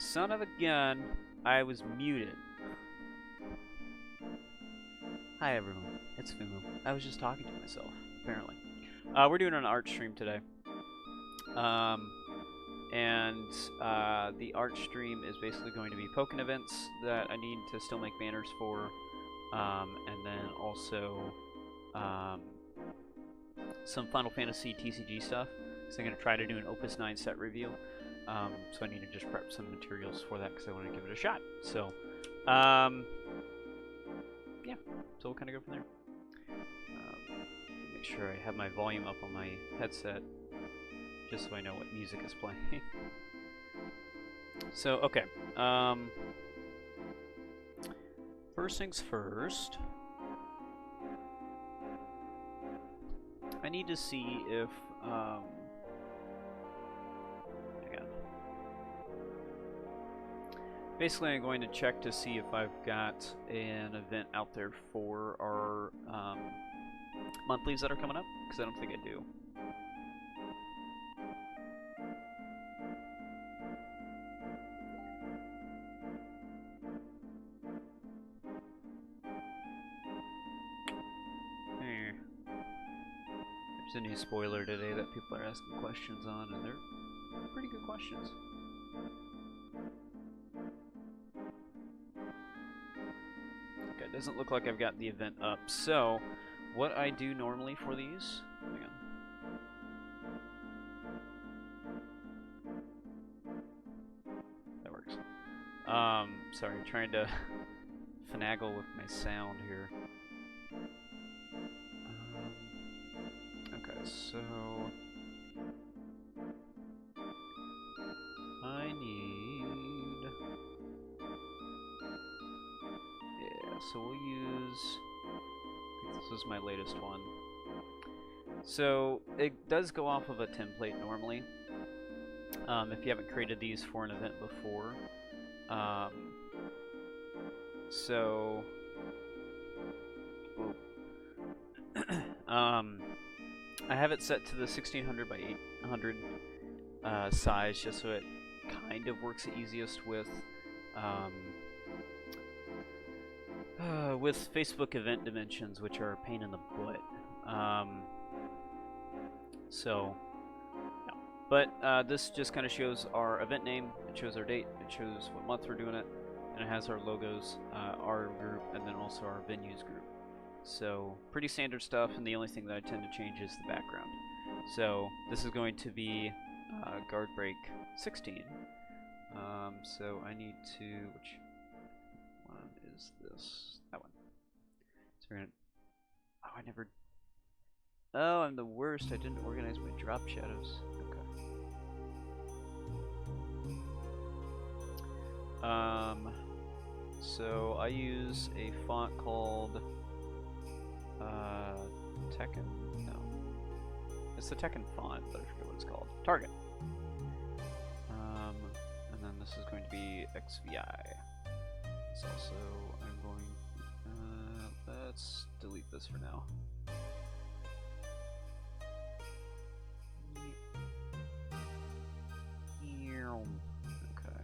Son of a gun, I was muted. Hi everyone, it's Fumu. I was just talking to myself, apparently. We're doing an art stream today. The art stream is basically going to be Pokken events that I need to still make banners for. And then also some Final Fantasy TCG stuff. So I'm going to try to do an Opus 9 set review. So I need to just prep some materials for that because I want to give it a shot. So, yeah, so we'll kind of go from there. Make sure I have my volume up on my headset just so I know what music is playing. So, okay. First things first. I need to see if, basically, I'm going to check to see if I've got an event out there for our monthlies that are coming up, because I don't think I do. There's a new spoiler today that people are asking questions on, and they're pretty good questions. Okay, it doesn't look like I've got the event up. So, what I do normally for these... Hang on. That works. Sorry, I'm trying to finagle with my sound here. Okay, so... I need... Yeah, so we'll use... I think this was my latest one. So, it does go off of a template normally. If you haven't created these for an event before. So... I have it set to the 1600 by 800 size, just so it kind of works the easiest with Facebook event dimensions, which are a pain in the butt. No. But this just kind of shows our event name, it shows our date, it shows what month we're doing it, and it has our logos, our group, and then also our venues group. So, pretty standard stuff, and the only thing that I tend to change is the background. So, this is going to be Guard Break 16. So, I need to... Which one is this? That one. So, we're gonna... Oh, I never... Oh, I'm the worst. I didn't organize my drop shadows. Okay. So, I use a font called... Tekken? No. It's the Tekken font, but I forget what it's called. Target. And then this is going to be XVI. It's also, I'm going, let's delete this for now. Okay.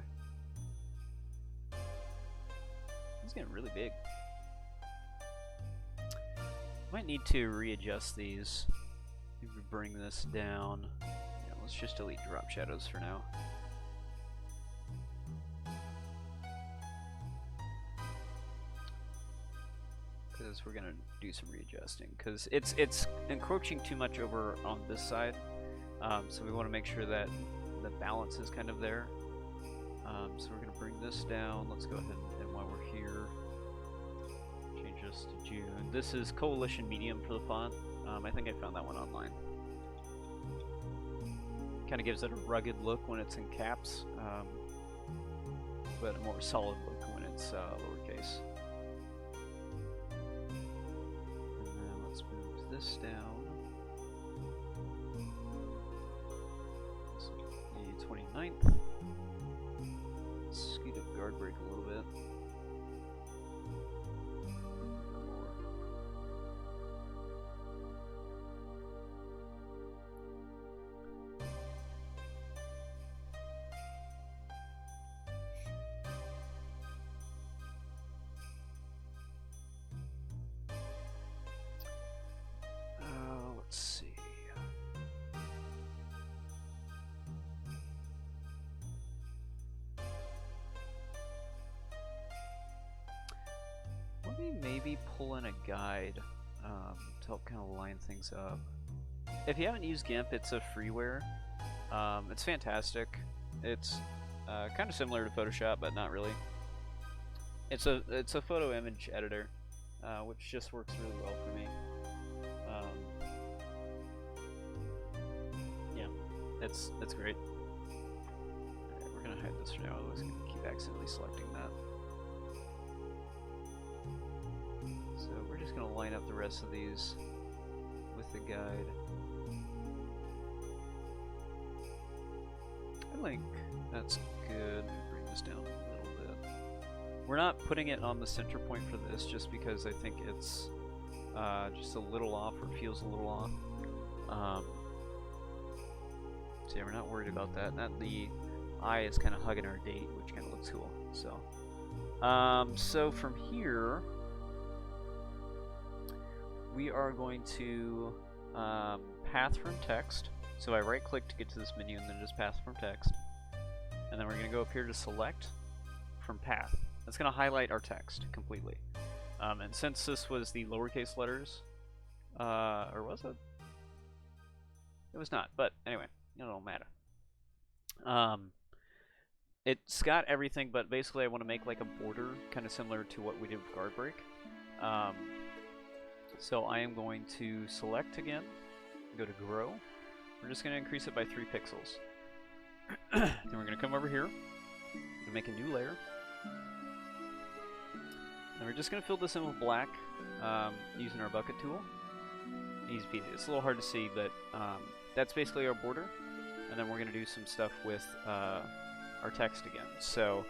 It's getting really big. Might need to readjust these. Maybe bring this down. Yeah, let's just delete drop shadows for now. Because we're gonna do some readjusting. Because it's encroaching too much over on this side. So we want to make sure that the balance is kind of there. So we're gonna bring this down. Let's go ahead and while we're here, to June. This is Coalition Medium for the font. I think I found that one online. Kind of gives it a rugged look when it's in caps, but a more solid look when it's lowercase. And then let's move this down. So the 29th. Let's scoot up Guard Break a little bit. Let's see. Let me maybe pull in a guide to help kind of line things up. If you haven't used GIMP, it's a freeware. It's fantastic. It's kind of similar to Photoshop, but not really. It's a photo image editor, which just works really well for me. Yeah, it's great. Alright, we're gonna hide this for now, otherwise I'm gonna keep accidentally selecting that. So we're just gonna line up the rest of these with the guide. I think that's good. Let me bring this down a little bit. We're not putting it on the center point for this just because I think it's just a little off, or feels a little off. So yeah, we're not worried about that. The eye is kind of hugging our date, which kind of looks cool. So from here, we are going to path from text. So I right click to get to this menu and then just path from text. And then we're going to go up here to select from path. That's going to highlight our text completely. And since this was the lowercase letters, or was it? It was not, but anyway, it don't matter. It's got everything, but basically I want to make like a border, kind of similar to what we did with guard break. So I am going to select again, go to grow. We're just going to increase it by 3 pixels. Then we're going to come over here, to make a new layer. And we're just going to fill this in with black using our bucket tool. Easy peasy. It's a little hard to see, but that's basically our border. And then we're going to do some stuff with our text again. So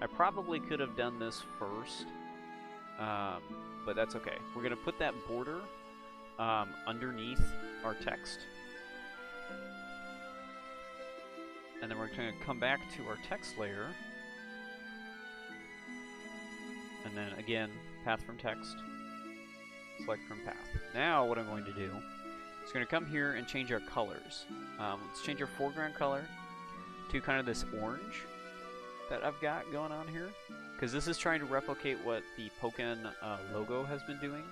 I probably could have done this first, but that's okay. We're going to put that border underneath our text. And then we're going to come back to our text layer. And then again, path from text, select from path. Now what I'm going to do is going to come here and change our colors. Let's change our foreground color to kind of this orange that I've got going on here, because this is trying to replicate what the Pokken logo has been doing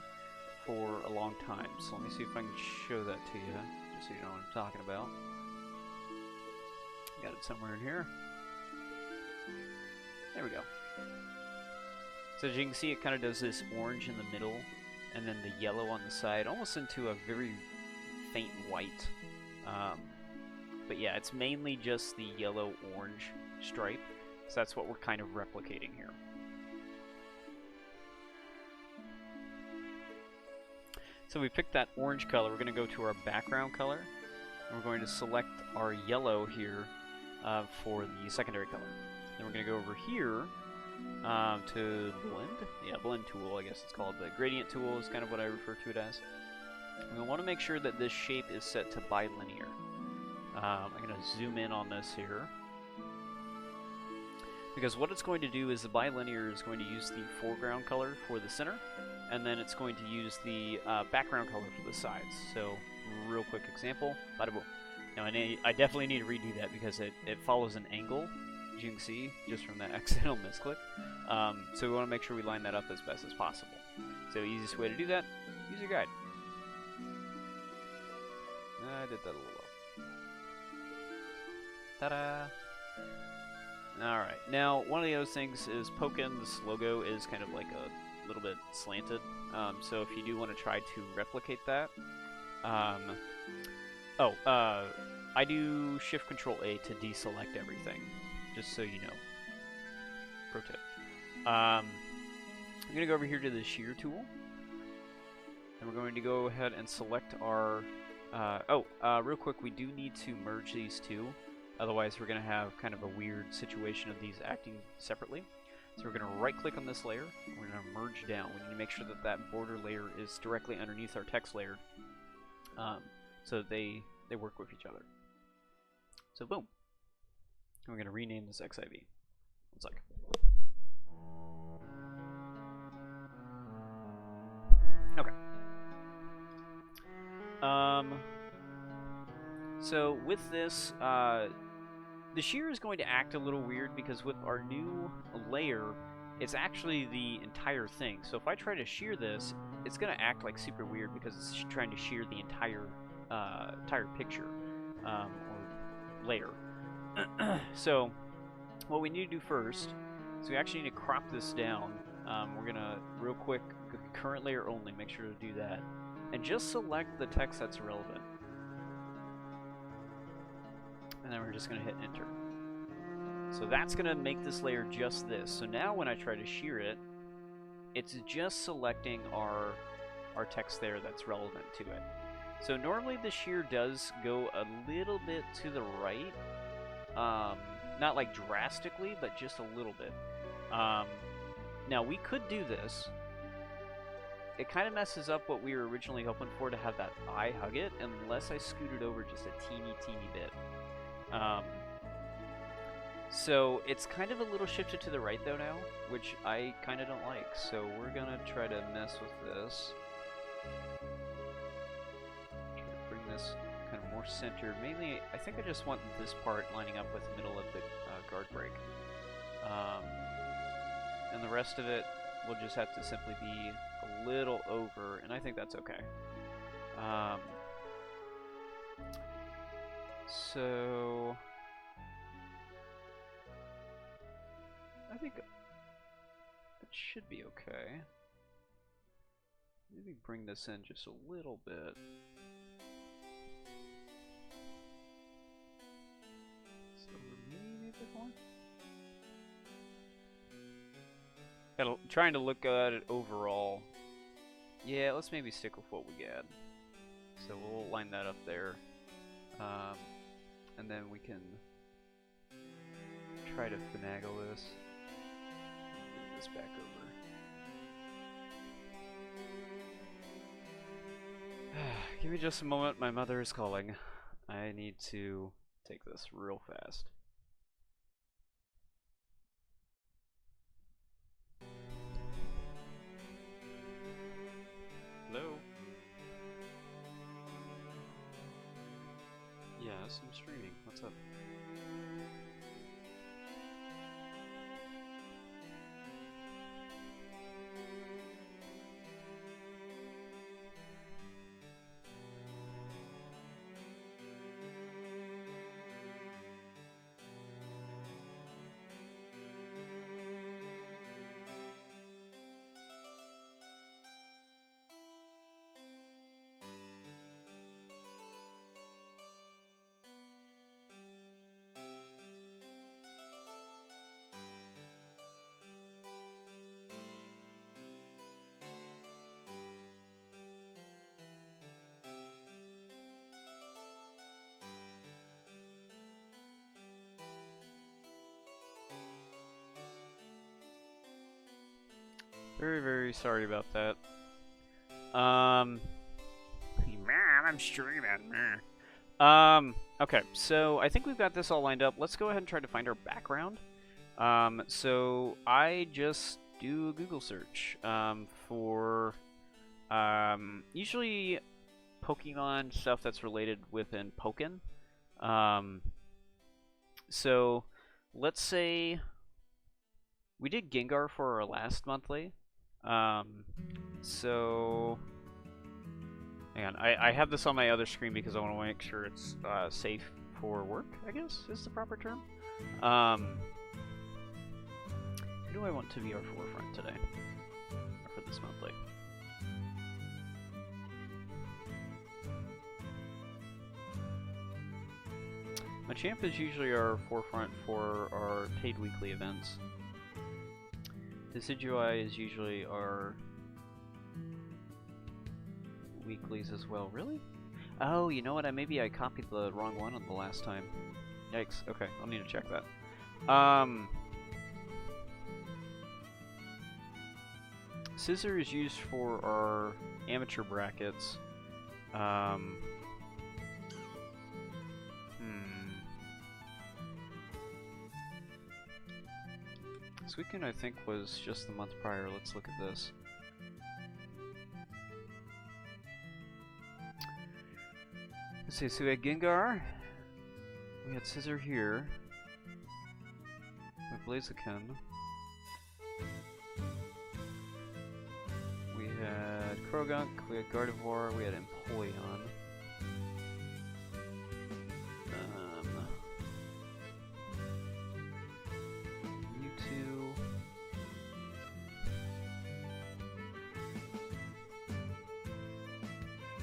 for a long time. So let me see if I can show that to you, just so you know what I'm talking about. Got it somewhere in here. There we go. So as you can see, it kind of does this orange in the middle, and then the yellow on the side, almost into a very faint white. But yeah, it's mainly just the yellow-orange stripe, so that's what we're kind of replicating here. So we picked that orange color. We're going to go to our background color, and we're going to select our yellow here for the secondary color. Then we're going to go over here to blend. Yeah, blend tool, I guess it's called. The gradient tool is kind of what I refer to it as. We want to make sure that this shape is set to bilinear. I'm going to zoom in on this here, because what it's going to do is the bilinear is going to use the foreground color for the center, and then it's going to use the background color for the sides. So, real quick example, bada boom. Now I definitely need to redo that because it follows an angle, as you can see, just from that accidental misclick. So we want to make sure we line that up as best as possible. So the easiest way to do that, use your guide. I did that a little low. Ta-da! Alright, now one of the other things is Pokken, this logo is kind of like a little bit slanted. So if you do want to try to replicate that, I do Shift-Control-A to deselect everything, just so you know. Pro tip. I'm going to go over here to the Shear tool, and we're going to go ahead and select our... real quick, we do need to merge these two, otherwise we're going to have kind of a weird situation of these acting separately. So we're going to right-click on this layer, and we're going to merge down. We need to make sure that that border layer is directly underneath our text layer, so that they work with each other. So boom. And we're going to rename this XIV. 1 second. Okay. Um, so with this, the shear is going to act a little weird because with our new layer, it's actually the entire thing. So if I try to shear this, it's going to act like super weird because it's trying to shear the entire picture or layer. So what we need to do first is we actually need to crop this down. We're going to, real quick, current layer only, make sure to do that. And just select the text that's relevant. And then we're just going to hit enter. So that's going to make this layer just this. So now when I try to shear it, it's just selecting our text there that's relevant to it. So normally the shear does go a little bit to the right. Not like drastically, but just a little bit. Now we could do this. It kind of messes up what we were originally hoping for, to have that eye hug it, unless I scoot it over just a teeny bit. So it's kind of a little shifted to the right though now, which I kind of don't like. So we're gonna try to mess with this. Try to bring this kind of more centered. Mainly, I think I just want this part lining up with the middle of the guard break. And the rest of it will just have to simply be a little over, and I think that's okay. So I think it should be okay. Maybe bring this in just a little bit. So maybe a bit more. Trying to look at it overall. Yeah, let's maybe stick with what we got. So we'll line that up there. And then we can try to finagle this. Move this back over. Give me just a moment, my mother is calling. I need to take this real fast. Hello? Yes, I'm streaming. What's up? Very, very sorry about that. Man, I'm streaming. Okay, so I think we've got this all lined up. Let's go ahead and try to find our background. So I just do a Google search for usually Pokemon stuff that's related within Pokken. So let's say we did Gengar for our last monthly. So hang on, I have this on my other screen because I want to make sure it's safe for work, I guess is the proper term. Who do I want to be our forefront today? Or for this monthly? Machamp is usually our forefront for our paid weekly events. Decidueye is usually our weeklies as well. Really? Oh, you know what? Maybe I copied the wrong one on the last time. Yikes. Okay, I'll need to check that. Scissor is used for our amateur brackets. Suicune, I think, was just the month prior. Let's look at this. Let's see, so we had Gengar. We had Scissor here. We had Blaziken. We had Krogunk, we had Gardevoir, we had Empoleon. Mewtwo.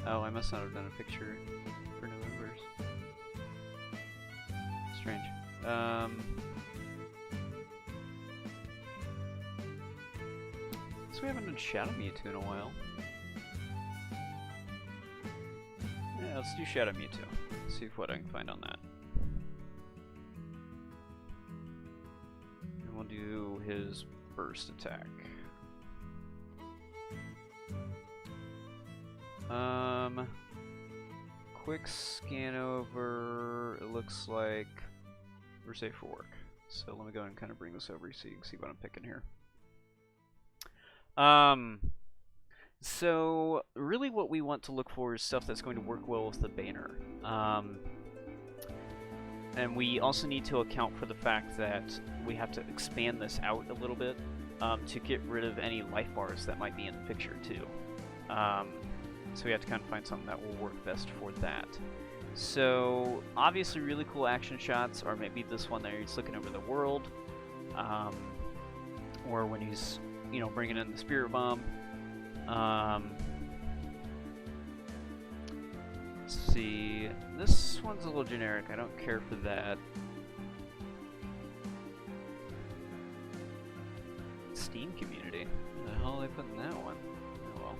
Oh, I must not have done a picture for November's. Strange. So we haven't done Shadow Mewtwo in a while. Yeah, let's do Shadow Mewtwo. See what I can find on that. And we'll do his burst attack. Quick scan over. It looks like we're safe for work. So let me go ahead and kind of bring this over so you can see what I'm picking here. So really what we want to look for is stuff that's going to work well with the banner. And we also need to account for the fact that we have to expand this out a little bit to get rid of any life bars that might be in the picture too. So we have to kind of find something that will work best for that. So obviously really cool action shots are maybe this one there, he's looking over the world, or when he's, you know, bringing in the Spirit Bomb. Let's see, this one's a little generic, I don't care for that. Steam Community, what the hell are they putting that one? Oh well.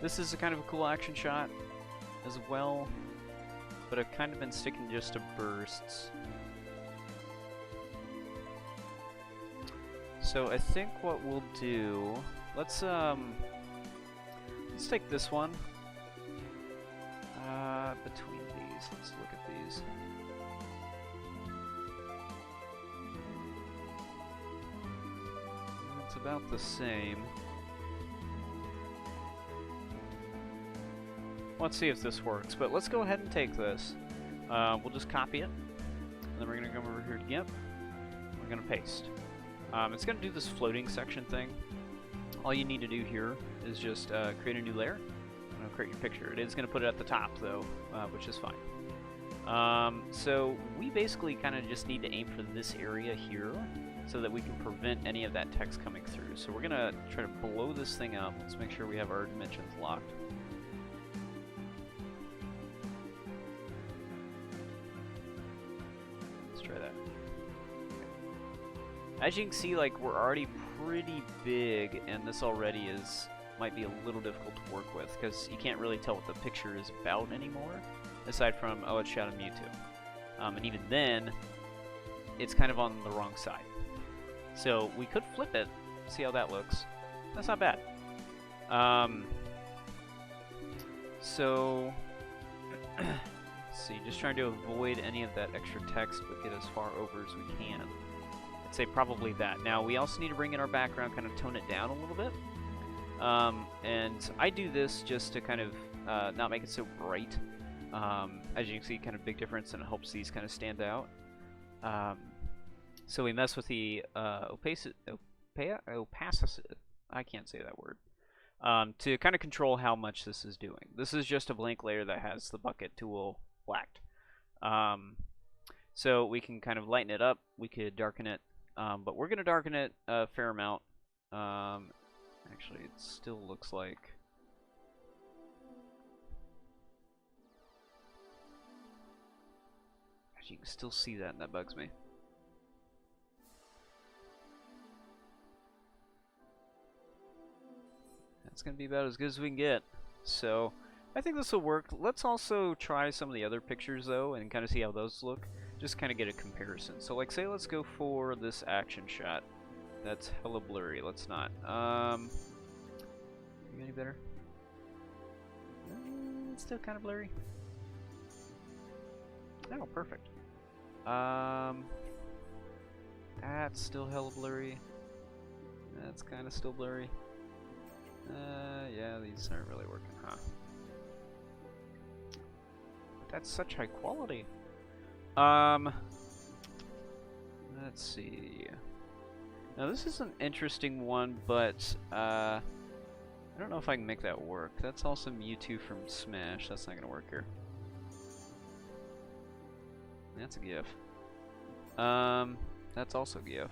This is a kind of a cool action shot as well, but I've kind of been sticking just to bursts. So I think what we'll do, let's take this one. Between these, let's look at these. It's about the same. Let's see if this works, but let's go ahead and take this. We'll just copy it, and then we're going to come over here to GIMP. We're going to paste. It's going to do this floating section thing. All you need to do here is just create a new layer. Create your picture. It is going to put it at the top, though, which is fine. So we basically kind of just need to aim for this area here so that we can prevent any of that text coming through. So we're going to try to blow this thing up. Let's make sure we have our dimensions locked. As you can see, like, we're already pretty big, and this already might be a little difficult to work with, because you can't really tell what the picture is about anymore, aside from, oh, it's Shadow Mewtwo. And even then, it's kind of on the wrong side. So we could flip it, see how that looks. That's not bad. So, let's see, just trying to avoid any of that extra text, but get as far over as we can. I'd say probably that. Now, we also need to bring in our background, kind of tone it down a little bit. And I do this just to kind of not make it so bright. As you can see, kind of big difference, and it helps these kind of stand out. So we mess with the opacity, I can't say that word, to kind of control how much this is doing. This is just a blank layer that has the bucket tool blacked. So we can kind of lighten it up, we could darken it, but we're going to darken it a fair amount. Actually, it still looks like... You can still see that, and that bugs me. That's going to be about as good as we can get. So, I think this will work. Let's also try some of the other pictures, though, and kind of see how those look. Just kind of get a comparison. So, like, say, let's go for this action shot. That's hella blurry. Let's not. You any better? It's still kind of blurry. Oh, perfect. That's still hella blurry. That's kind of still blurry. these aren't really working, huh? But that's such high quality. Let's see. Now this is an interesting one, but I don't know if I can make that work. That's also Mewtwo from Smash. That's not gonna work here. That's a GIF. That's also GIF.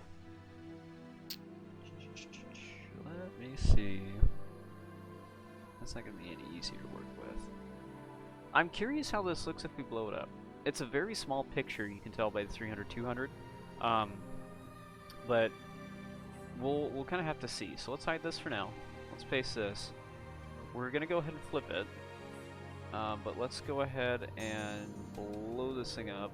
Let me see. That's not gonna be any easier to work with. I'm curious how this looks if we blow it up. It's a very small picture, you can tell by the 300-200. But we'll kind of have to see. So let's hide this for now. Let's paste this. We're gonna go ahead and flip it. But let's go ahead and blow this thing up.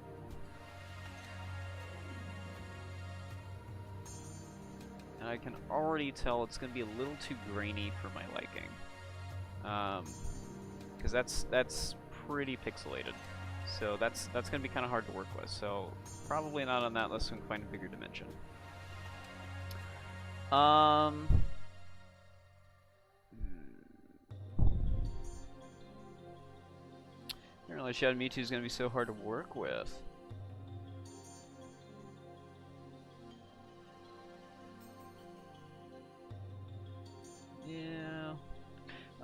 And I can already tell it's gonna be a little too grainy for my liking. Because that's pretty pixelated. So that's gonna be kind of hard to work with. So probably not on that unless we can find a bigger dimension. I didn't realize Shadow Mewtwo is gonna be so hard to work with. Yeah.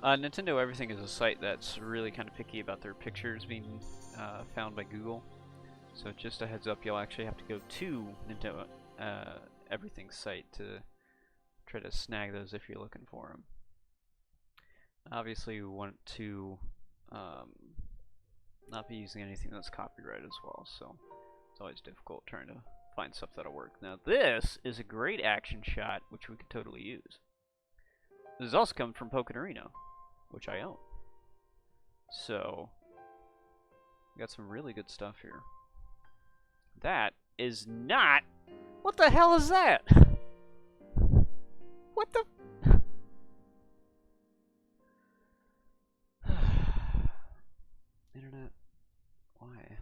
Nintendo Everything is a site that's really kind of picky about their pictures being found by Google. So just a heads up, you'll actually have to go to Nintendo Everything's site to try to snag those if you're looking for them. Obviously, we want to not be using anything that's copyrighted as well, so it's always difficult trying to find stuff that'll work. Now, this is a great action shot, which we could totally use. This is also coming from Pokken Arena, which I own. So, we got some really good stuff here. That is not... What the hell is that? What the... Internet, why?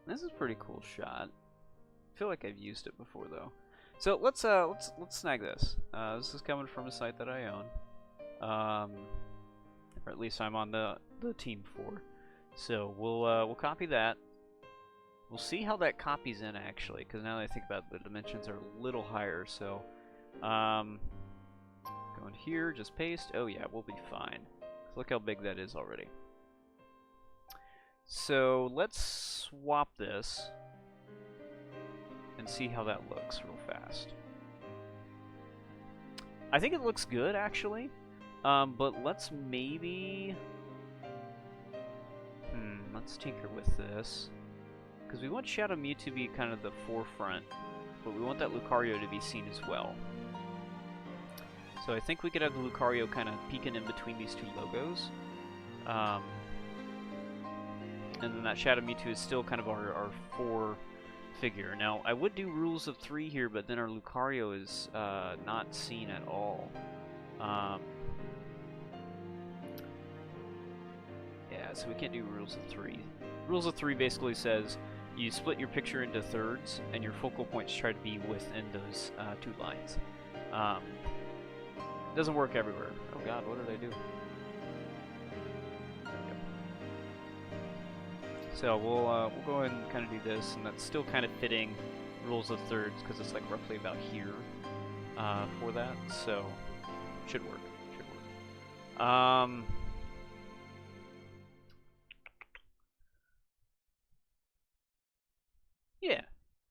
This is a pretty cool shot. I feel like I've used it before though. So let's snag this. This is coming from a site that I own, or at least I'm on the team for. So we'll copy that. We'll see how that copies in actually, because now that I think about it, the dimensions are a little higher. So go in here, just paste. Oh yeah, we'll be fine. Look how big that is already. So let's swap this and see how that looks real fast. I think it looks good actually, but let's maybe let's tinker with this, because we want Shadow Mew to be kind of the forefront, but we want that Lucario to be seen as well. So I think we could have the Lucario kind of peeking in between these two logos. And then that Shadow Mewtwo is still kind of our 4 figure. Now, I would do rules of 3 here, but then our Lucario is not seen at all. Yeah, so we can't do rules of 3. Rules of 3 basically says you split your picture into thirds, and your focal points try to be within those 2 lines. Doesn't work everywhere. Oh god, what did I do? So we'll go ahead and kind of do this, and that's still kind of fitting rules of thirds because it's like roughly about here for that. So should work. Should work. Yeah.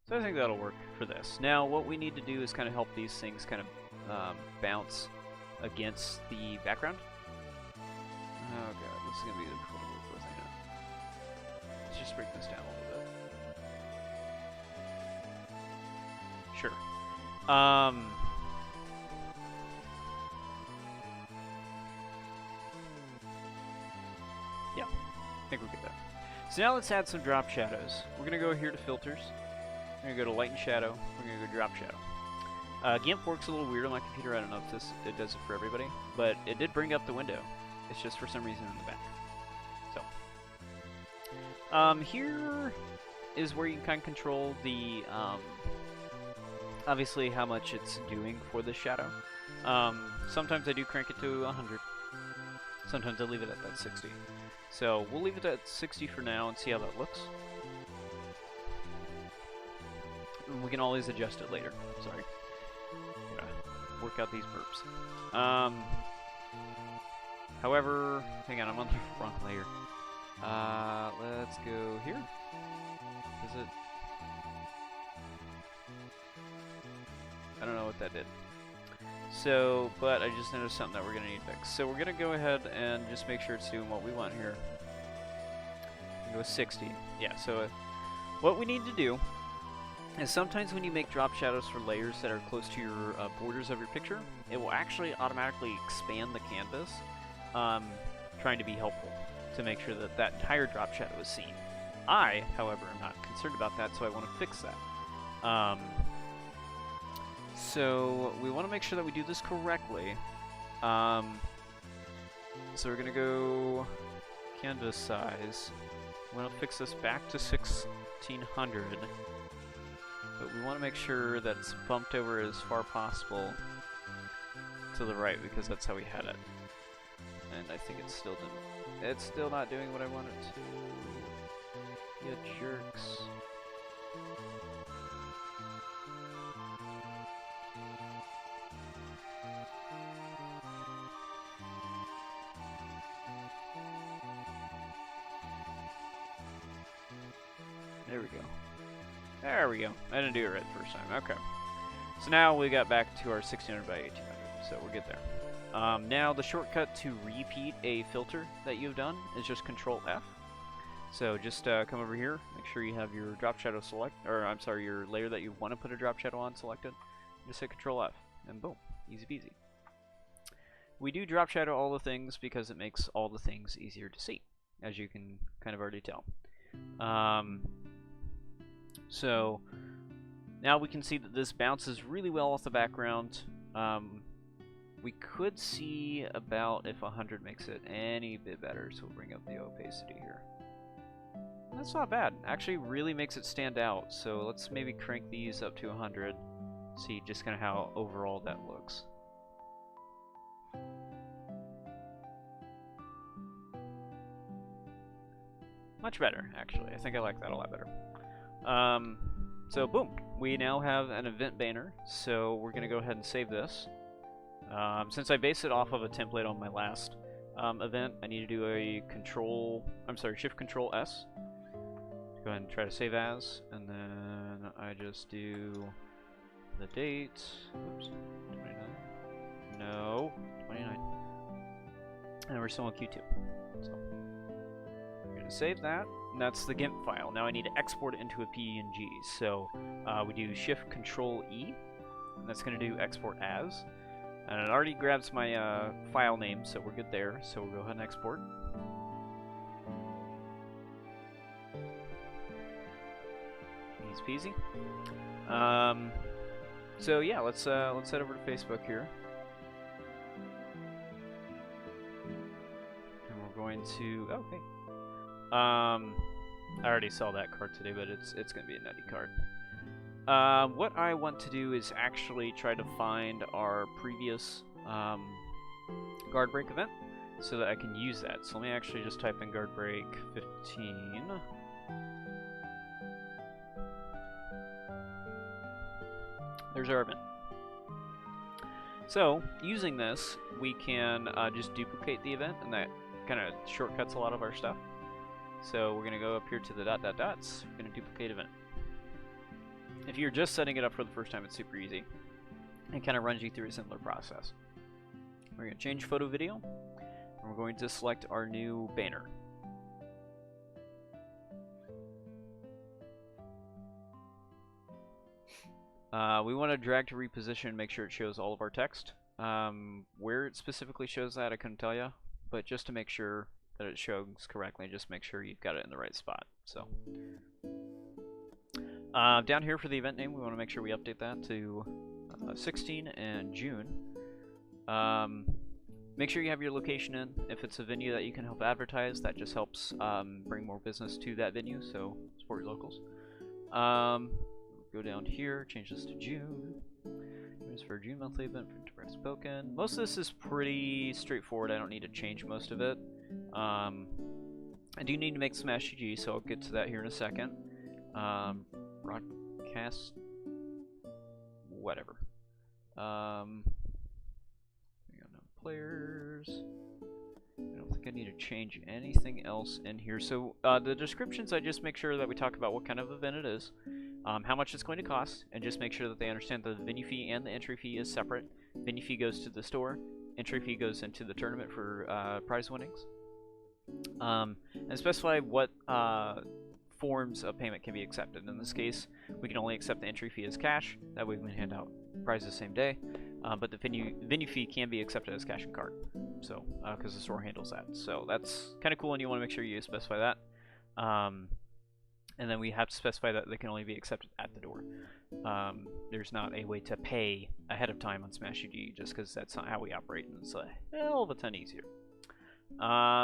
So I think that'll work for this. Now what we need to do is kind of help these things kind of bounce against the background. Oh god, this is gonna be difficult to work with, ain't it? Let's just break this down a little bit. Sure. Yeah, I think we'll get that. So now let's add some drop shadows. We're gonna go here to filters. We're gonna go to light and shadow. We're gonna go drop shadow. GIMP works a little weird on my computer. I don't know if it does it for everybody, but it did bring up the window. It's just for some reason in the back. So, here is where you can kind of control the obviously how much it's doing for the shadow. Sometimes I do crank it to 100. Sometimes I leave it at that 60. So we'll leave it at 60 for now and see how that looks. And we can always adjust it later. Sorry. Gotta work out these burps. However, hang on, I'm on the wrong layer. Let's go here. Is it? I don't know what that did. So, but I just noticed something that we're going to need fixed. So we're going to go ahead and just make sure it's doing what we want here. Go with 60. Yeah, so what we need to do is sometimes when you make drop shadows for layers that are close to your borders of your picture, it will actually automatically expand the canvas, trying to be helpful to make sure that that entire drop shadow is seen. I, however, am not concerned about that, so I want to fix that. So we want to make sure that we do this correctly. So we're going to go canvas size. We want to fix this back to 1600. But we want to make sure that it's bumped over as far possible to the right because that's how we had it. And I think it's still didn't. It's still not doing what I want it to. You jerks. There we go. There we go. I didn't do it right the first time. Okay. So now we got back to our 1600 by 1800. So we're good there. Now the shortcut to repeat a filter that you've done is just Control F. So just come over here, make sure you have your drop shadow your layer that you want to put a drop shadow on selected. Just hit Control F, and boom, easy peasy. We do drop shadow all the things because it makes all the things easier to see, as you can kind of already tell. So now we can see that this bounces really well off the background. We could see about if 100 makes it any bit better, so we'll bring up the opacity here. That's not bad. Actually really makes it stand out, so let's maybe crank these up to 100, see just kind of how overall that looks. Much better, actually. I think I like that a lot better. So boom, we now have an event banner, so we're going to go ahead and save this. Since I based it off of a template on my last event, I need to do a Shift Control S. Go ahead and try to save as, and then I just do the date. Oops, 29. No, 29. And we're still on Q2. So we're going to save that. And that's the GIMP file. Now I need to export it into a PNG. So we do Shift Control E, and that's going to do export as. And it already grabs my file name, so we're good there. So we'll go ahead and export. Easy peasy. So yeah, let's head over to Facebook here, and we're going to. Oh, hey. I already saw that card today, but it's gonna be a nutty card. What I want to do is actually try to find our previous guard break event so that I can use that. So let me actually just type in guard break 15. There's our event. So using this, we can just duplicate the event, and that kind of shortcuts a lot of our stuff. So we're going to go up here to the dots. We're going to duplicate event. If you're just setting it up for the first time, it's super easy. It kind of runs you through a similar process. We're going to change photo video, and we're going to select our new banner. We want to drag to reposition and make sure it shows all of our text. Where it specifically shows that, I couldn't tell you, but just to make sure that it shows correctly, just make sure you've got it in the right spot. So down here for the event name, we want to make sure we update that to 16 and June. Make sure you have your location in. If it's a venue that you can help advertise, that just helps bring more business to that venue, so support your locals. go down here, change this to June. Here's for June monthly event for Direct Spoken. Most of this is pretty straightforward. I don't need to change most of it. I do need to make some SGG, so I'll get to that here in a second. Broadcast, whatever. We got no players. I don't think I need to change anything else in here. So the descriptions, I just make sure that we talk about what kind of event it is, how much it's going to cost, and just make sure that they understand the venue fee and the entry fee is separate. Venue fee goes to the store, entry fee goes into the tournament for prize winnings. And specify what forms of payment can be accepted. In this case, we can only accept the entry fee as cash. That way we can hand out prizes the same day. But the venue fee can be accepted as cash and card. So, because the store handles that. So that's kind of cool, and you want to make sure you specify that. And then we have to specify that they can only be accepted at the door. There's not a way to pay ahead of time on Smash UG, just because that's not how we operate, and it's a hell of a ton easier.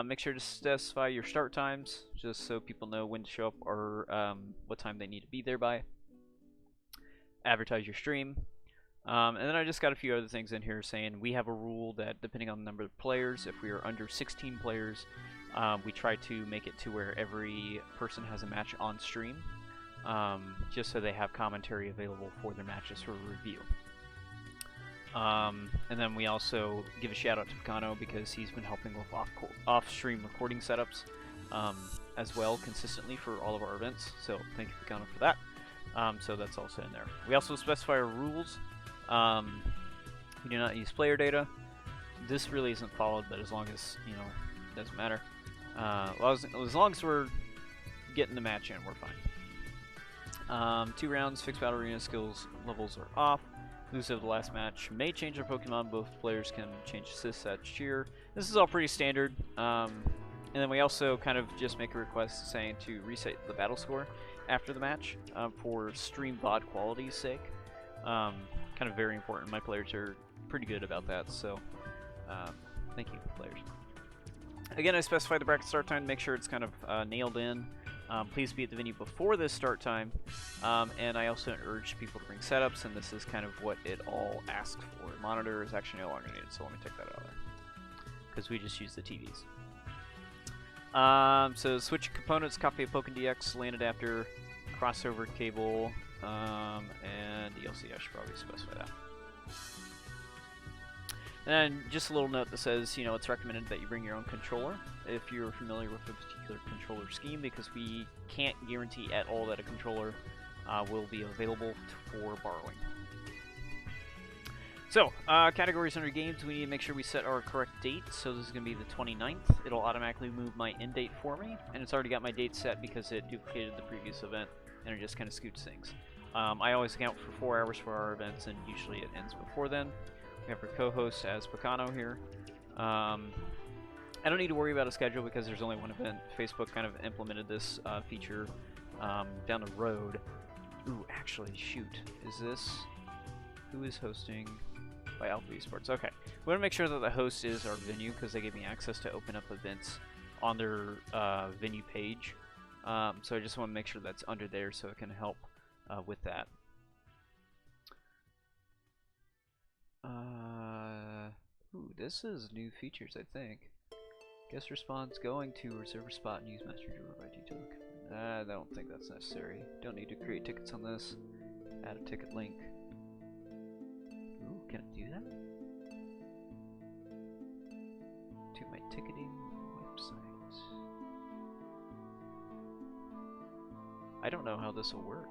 Make sure to specify your start times, just so people know when to show up or what time they need to be there by. Advertise your stream. And then I just got a few other things in here saying we have a rule that depending on the number of players, if we are under 16 players, we try to make it to where every person has a match on stream, just so they have commentary available for their matches for review. And then we also give a shout out to Picano because he's been helping with off-stream recording setups as well consistently for all of our events. So thank you, Picano, for that. So that's also in there. We also specify our rules. We do not use player data. This really isn't followed, but as long as, you know, it doesn't matter. As long as we're getting the match in, we're fine. 2 rounds, fixed battle arena skills levels are off. Loser of the last match may change their Pokemon. Both players can change assists at cheer. This is all pretty standard. And then we also kind of just make a request saying to reset the battle score after the match for stream VOD quality's sake. Kind of very important. My players are pretty good about that, so thank you, players. Again, I specify the bracket start time to make sure it's kind of nailed in. Please be at the venue before this start time, and I also urge people to bring setups, and this is kind of what it all asks for. Monitor is actually no longer needed, so let me take that out of there, because we just use the TVs. So switch components, copy of Pokken DX, LAN adapter, crossover cable, and DLC, I should probably specify that. And just a little note that says, you know, it's recommended that you bring your own controller if you're familiar with a particular controller scheme, because we can't guarantee at all that a controller will be available for borrowing. So, categories under games, we need to make sure we set our correct date. So this is going to be the 29th. It'll automatically move my end date for me, and it's already got my date set because it duplicated the previous event, and it just kind of scoots things. I always account for 4 hours for our events, and usually it ends before then. We have our co-host as Picano here. I don't need to worry about a schedule because there's only one event. Facebook kind of implemented this feature down the road. Ooh, actually, shoot. Is this... Who is hosting? By Alpha Esports. Okay. We want to make sure that the host is our venue because they gave me access to open up events on their venue page. So I just want to make sure that's under there so it can help with that. Ooh, this is new features, I think. Guest response going to reserve a spot and use master drawer by detail. I don't think that's necessary. Don't need to create tickets on this. Add a ticket link. Ooh, can I do that? To my ticketing website. I don't know how this will work.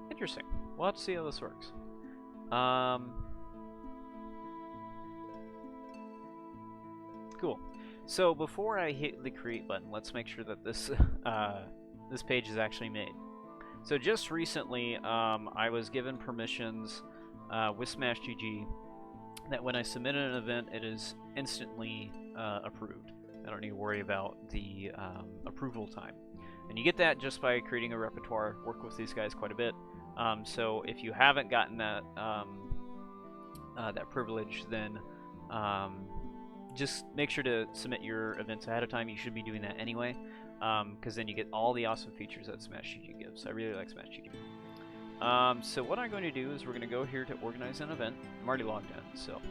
Interesting. We'll have to see how this works. Cool. So before I hit the create button, let's make sure that this this page is actually made. So just recently, I was given permissions with Smash GG that when I submit an event, it is instantly approved. I don't need to worry about the approval time. And you get that just by creating a repertoire. Work with these guys quite a bit. So if you haven't gotten that that privilege, then just make sure to submit your events ahead of time. You should be doing that anyway, because then you get all the awesome features that Smash GG gives. I really like Smash GG. So what I'm going to do is we're going to go here to organize an event. I'm already logged in, so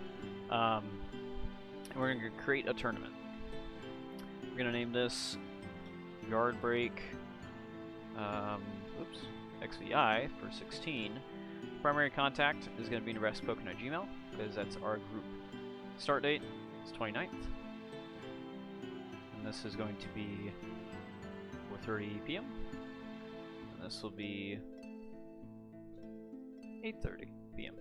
we're going to create a tournament. We're going to name this Guard Break XVI for 16. Primary contact is going to be restpoken@gmail, because that's our group. Start date is 29th. And this is going to be 4:30 p.m. And this will be 8:30 p.m.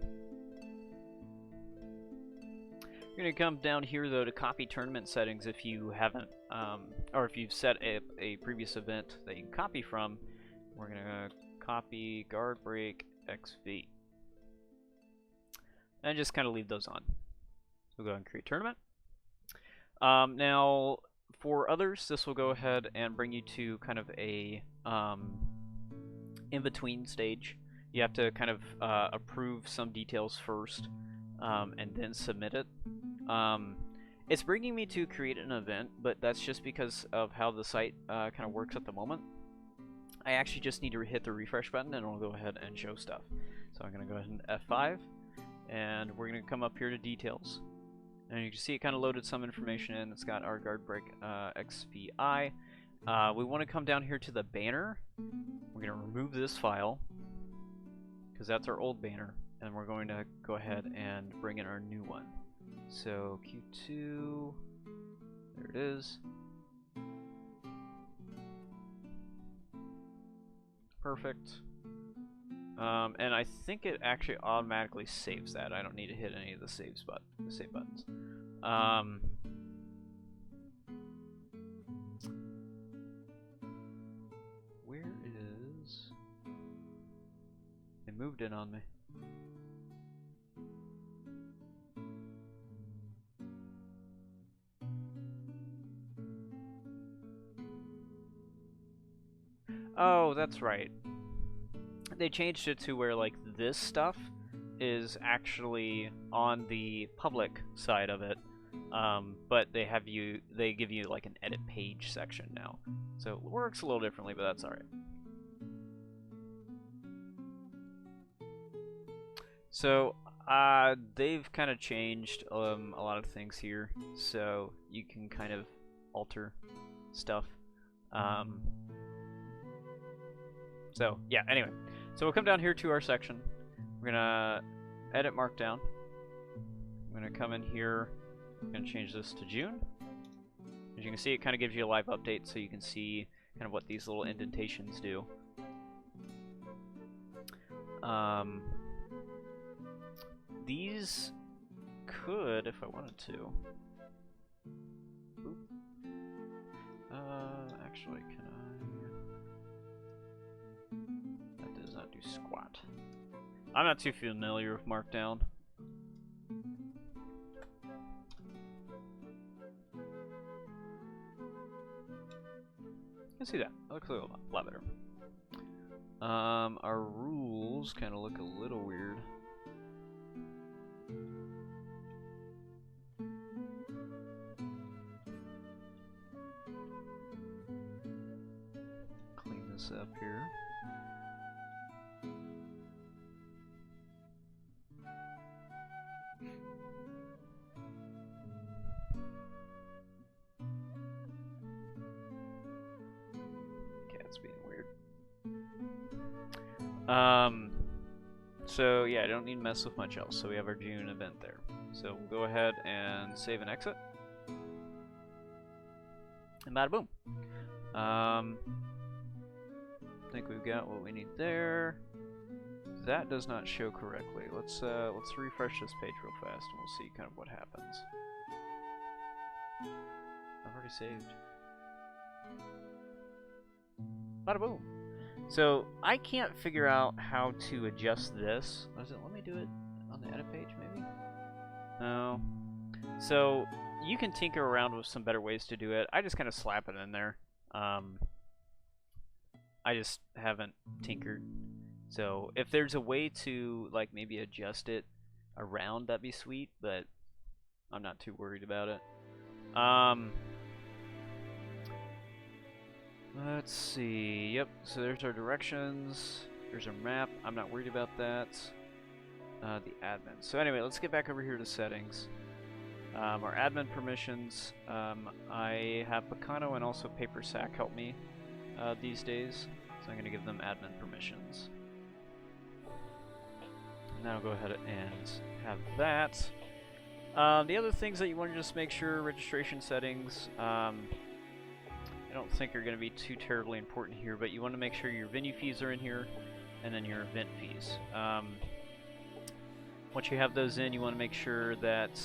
You're going to come down here, though, to copy tournament settings if you haven't, or if you've set a previous event that you can copy from. We're going to copy Guard Break XV. And just kind of leave those on. So we'll go ahead and create tournament. Now, for others, this will go ahead and bring you to kind of a in-between stage. You have to kind of approve some details first, and then submit it. It's bringing me to create an event, but that's just because of how the site kind of works at the moment. I actually just need to hit the refresh button and it'll go ahead and show stuff. So I'm going to go ahead and F5, and we're going to come up here to details. And you can see it kind of loaded some information in. It's got our Guard Break XVI. We want to come down here to the banner. We're going to remove this file, because that's our old banner. And we're going to go ahead and bring in our new one. So Q2, there it is. Perfect. And I think it actually automatically saves that. I don't need to hit any of the save buttons. Where is... They moved it on me. Oh, that's right. They changed it to where, like, this stuff is actually on the public side of it, but they give you like an edit page section now. So it works a little differently, but that's alright. So they've kind of changed a lot of things here, so you can kind of alter stuff. So yeah, anyway. So we'll come down here to our section. We're gonna edit Markdown. I'm gonna come in here. I'm gonna change this to June. As you can see, it kind of gives you a live update, so you can see kind of what these little indentations do. These could, if I wanted to. Oop. Actually, can I? That does not do squat. I'm not too familiar with Markdown. I see that. That looks a lot better. Our rules kind of look a little weird. Clean this up here. Cat's being weird. So yeah, I don't need to mess with much else. So we have our June event there. So we'll go ahead and save and exit. And bada boom. I think we've got what we need there. That does not show correctly. Let's refresh this page real fast and we'll see kind of what happens. I've already saved. Bada boom. So I can't figure out how to adjust this. Let me do it on the edit page, maybe? No. So you can tinker around with some better ways to do it. I just kind of slap it in there. I just haven't tinkered. So if there's a way to like maybe adjust it around, that'd be sweet, but I'm not too worried about it. Let's see. Yep. So there's our directions. There's our map. I'm not worried about that. The admin. So anyway, let's get back over here to settings. Our admin permissions. I have Picano and also Paper Sack help me these days, so I'm going to give them admin permissions. Now go ahead and have that. The other things that you want to just make sure, registration settings, I don't think are going to be too terribly important here, but you want to make sure your venue fees are in here, and then your event fees. Once you have those in, you want to make sure that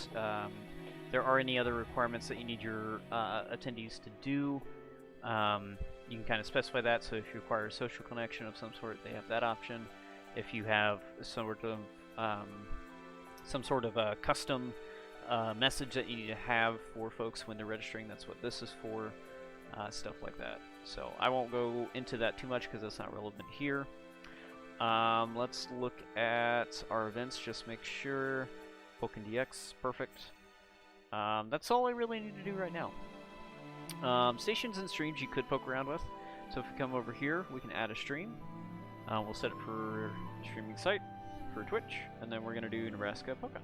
there are any other requirements that you need your attendees to do. You can kind of specify that, so if you require a social connection of some sort, they have that option. If you have some sort of a custom message that you need to have for folks when they're registering, that's what this is for, stuff like that. So I won't go into that too much because that's not relevant here. Let's look at our events, just make sure. Pokken DX, perfect. That's all I really need to do right now. Stations and streams you could poke around with. So if we come over here, we can add a stream. We'll set it for a streaming site for Twitch, and then we're going to do Nebraska Pokken.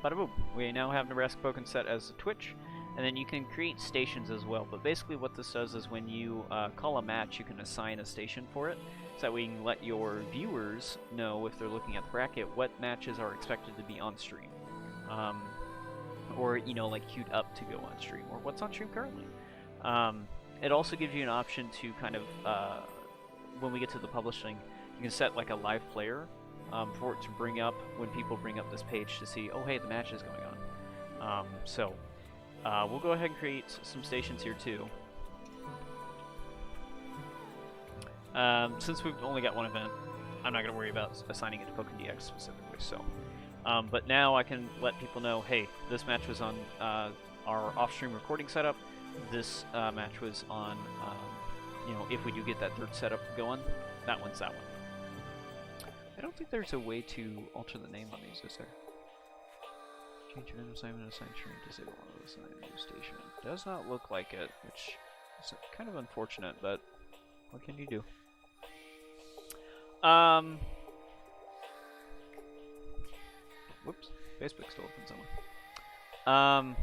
Bada boom. We now have Nebraska Pokken set as a Twitch, and then you can create stations as well. But basically what this does is when you call a match, you can assign a station for it. So that way you can let your viewers know, if they're looking at the bracket, what matches are expected to be on stream. Or, you know, like queued up to go on stream, or what's on stream currently. It also gives you an option to kind of, when we get to the publishing, you can set like a live player for it to bring up when people bring up this page to see, oh hey, the match is going on. We'll go ahead and create some stations here too. Since we've only got one event, I'm not going to worry about assigning it to Pokken DX specifically. So, but now I can let people know, hey, this match was on our off-stream recording setup. This match was on, you know, if we do get that third setup going, that one's that one. I don't think there's a way to alter the name on these, is there? Change event assignment, assign stream, disable auto assign new station. Does not look like it, which is kind of unfortunate, but what can you do? Whoops, Facebook still open somewhere.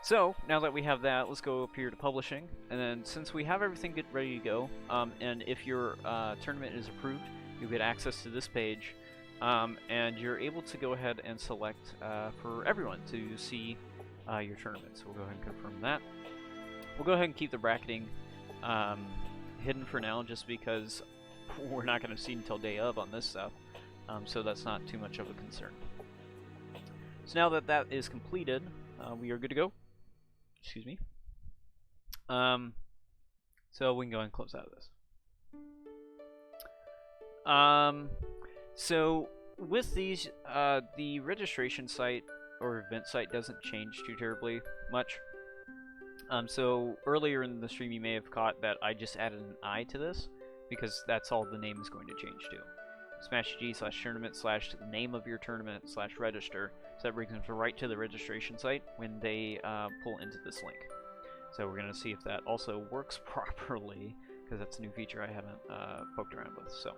So, now that we have that, let's go up here to publishing, and then since we have everything ready to go, and if your tournament is approved, you'll get access to this page, and you're able to go ahead and select for everyone to see your tournament. So we'll go ahead and confirm that. We'll go ahead and keep the bracketing hidden for now, just because we're not going to see until day of on this stuff, so that's not too much of a concern. So now that that is completed, we are good to go. Excuse me. So we can go ahead and close out of this. So with these, the registration site or event site doesn't change too terribly much. So earlier in the stream you may have caught that I just added an I to this, because that's all the name is going to change to. /G/tournament/name of your tournament/register. So that brings them right to the registration site when they pull into this link. So we're going to see if that also works properly, because that's a new feature I haven't poked around with. So,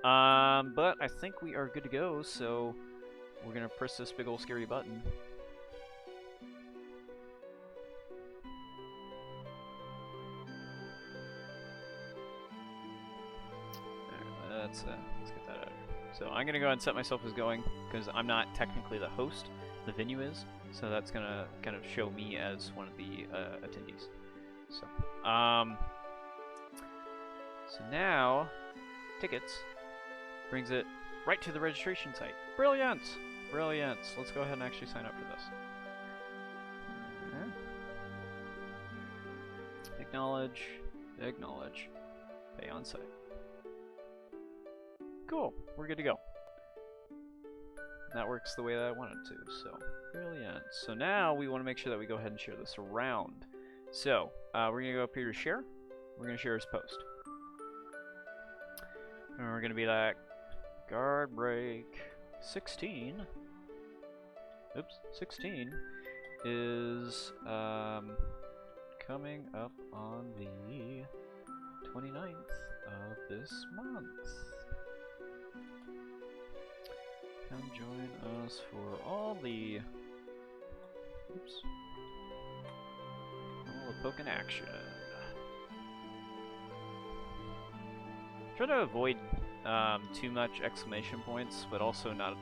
but I think we are good to go. So we're going to press this big old scary button. Let's get that out of here. So I'm going to go ahead and set myself as going, because I'm not technically the host, the venue is, so that's going to kind of show me as one of the attendees. So, so now, tickets brings it right to the registration site. Brilliant! Brilliant! Let's go ahead and actually sign up for this. Acknowledge, acknowledge, pay on site. Cool, we're good to go. That works the way that I want it to, so brilliant. So now we want to make sure that we go ahead and share this around. So we're going to go up here to share. We're going to share as post. And we're going to be like, guard break 16. oops, 16 is coming up on the 29th of this month. Come join us for all the poking action. Try to avoid too much exclamation points, but also not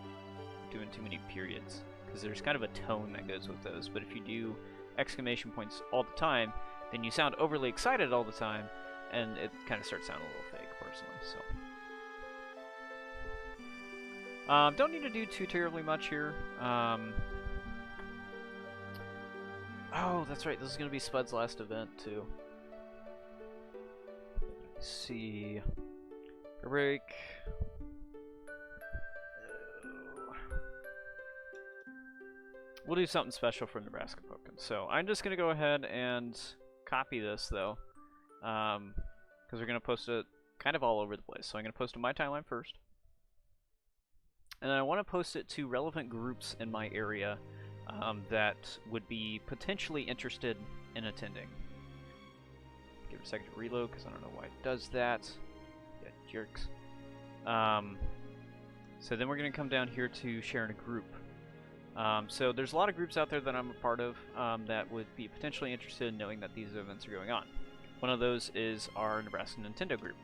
doing too many periods, because there's kind of a tone that goes with those. But if you do exclamation points all the time, then you sound overly excited all the time, and it kind of starts sounding a little fake, personally. So don't need to do too terribly much here. Oh, that's right. This is going to be Spud's last event, too. Let's see. Break. We'll do something special for Nebraska Pokken. So I'm just going to go ahead and copy this, though. Because we're going to post it kind of all over the place. So I'm going to post to my timeline first. And then I want to post it to relevant groups in my area that would be potentially interested in attending. Give it a second to reload because I don't know why it does that. Yeah, jerks. So then we're going to come down here to sharing a group. So there's a lot of groups out there that I'm a part of that would be potentially interested in knowing that these events are going on. One of those is our Nebraska Nintendo group,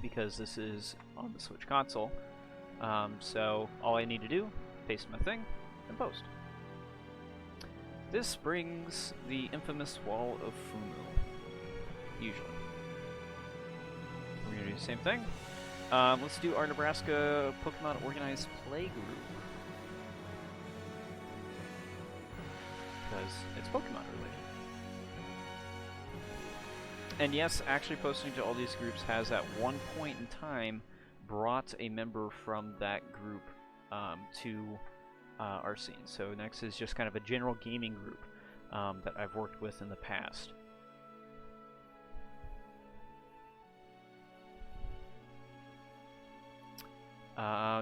because this is on the Switch console. So all I need to do, paste my thing, and post. This brings the infamous wall of Fumu, usually. We're going to do the same thing. Let's do our Nebraska Pokemon Organized Play group. Because it's Pokemon related. And yes, actually posting to all these groups has at one point in time brought a member from that group to our scene. So next is just kind of a general gaming group that I've worked with in the past.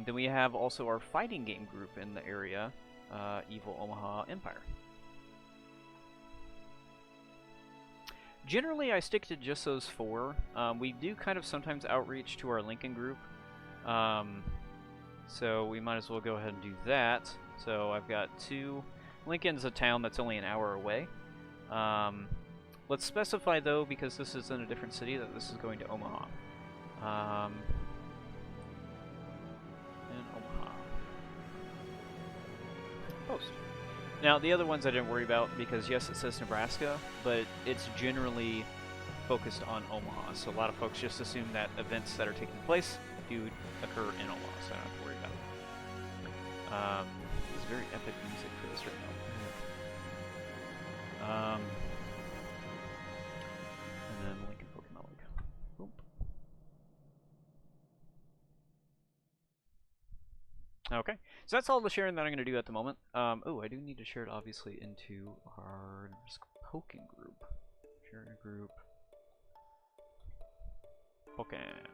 Then we have also our fighting game group in the area, Evil Omaha Empire. Generally, I stick to just those four. We do kind of sometimes outreach to our Lincoln group, so we might as well go ahead and do that. So I've got two. Lincoln's a town that's only an hour away. Let's specify, though, because this is in a different city, that this is going to Omaha. In Omaha. Post. Now, the other ones I didn't worry about because, yes, it says Nebraska, but it's generally focused on Omaha. So a lot of folks just assume that events that are taking place do occur in Omaha, so I don't have to worry about it. There's very epic music for this right now. And then Lincoln Pokemon League. Boop. Okay, so that's all the sharing that I'm going to do at the moment. Oh, I do need to share it, obviously, into our Pokken group. Share a group. Pokken.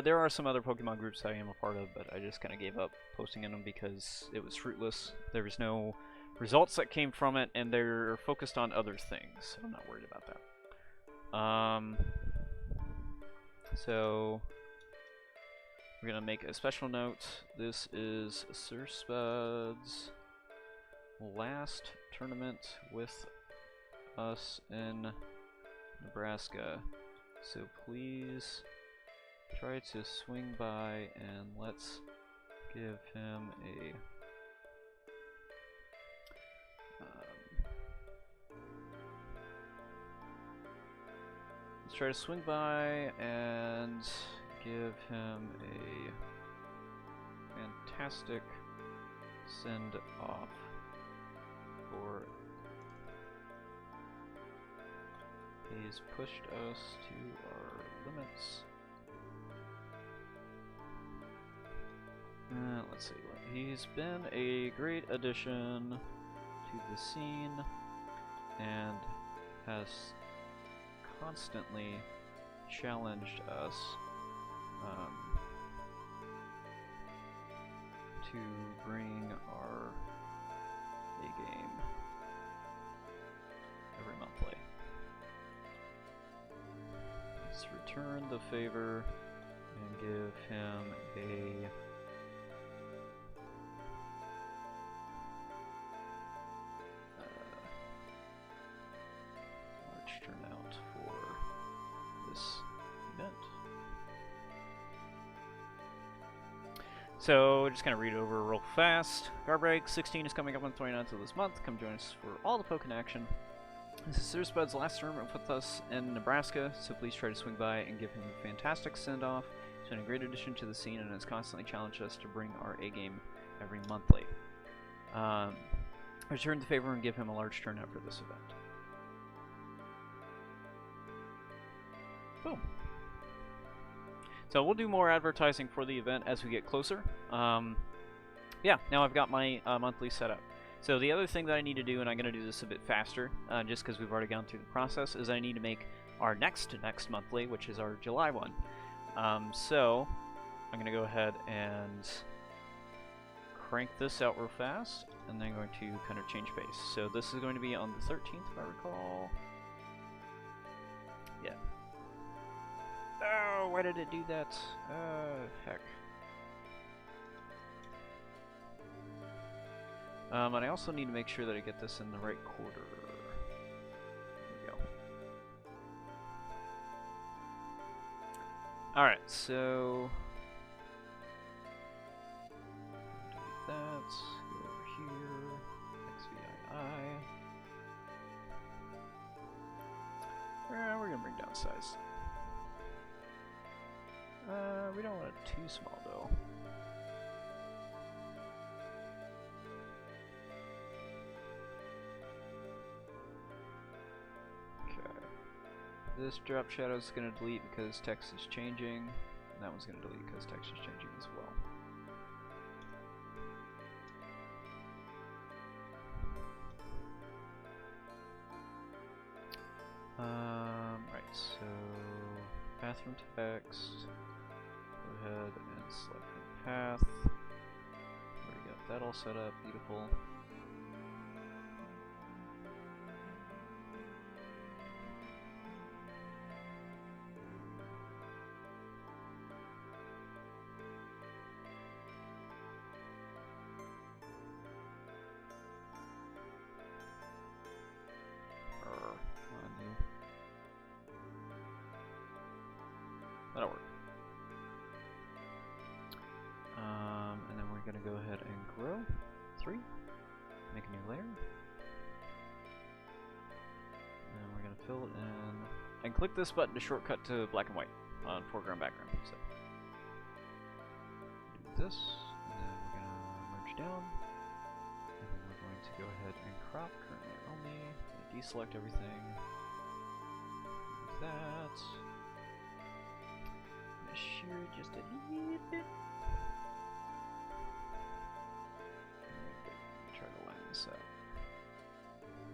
There are some other Pokemon groups I am a part of, but I just kind of gave up posting in them because it was fruitless. There was no results that came from it, and they're focused on other things, so I'm not worried about that. So we're going to make a special note. This is Sir Spud's last tournament with us in Nebraska. So please try to swing by and let's give him a let's try to swing by and give him a fantastic send off for he's pushed us to our limits. Let's see. He's been a great addition to the scene and has constantly challenged us to bring our A game every monthly. Let's return the favor and give him a large turnout for this event. So, just kind of read over real fast. Garbreak 16 is coming up on the 29th of this month. Come join us for all the Pokken action. This is Sir Spud's last tournament with us in Nebraska, so please try to swing by and give him a fantastic send-off. He's been a great addition to the scene and has constantly challenged us to bring our A-game every monthly. Return the favor and give him a large turnout for this event. Boom. So we'll do more advertising for the event as we get closer. Yeah, now I've got my monthly set up. So the other thing that I need to do, and I'm going to do this a bit faster, just because we've already gone through the process, is I need to make our next monthly, which is our July one. So I'm going to go ahead and crank this out real fast, and then I'm going to kind of change pace. So this is going to be on the 13th, if I recall. Yeah. Oh, why did it do that? Heck. And I also need to make sure that I get this in the right quarter. There we go. Alright, so delete that, go over here, XVII. We're gonna bring down size. We don't want it too small though. This drop shadow is going to delete because text is changing, and that one's going to delete because text is changing as well. Right, so bathroom text, go ahead and select from path. Already got that all set up, beautiful. That'll work. And then we're going to go ahead and grow 3, make a new layer, and we're going to fill it in, and click this button to shortcut to black and white on foreground background. So do this, and then we're going to merge down, and then we're going to go ahead and crop currently only, deselect everything, do that. Shear it just a little bit. Try to line this up.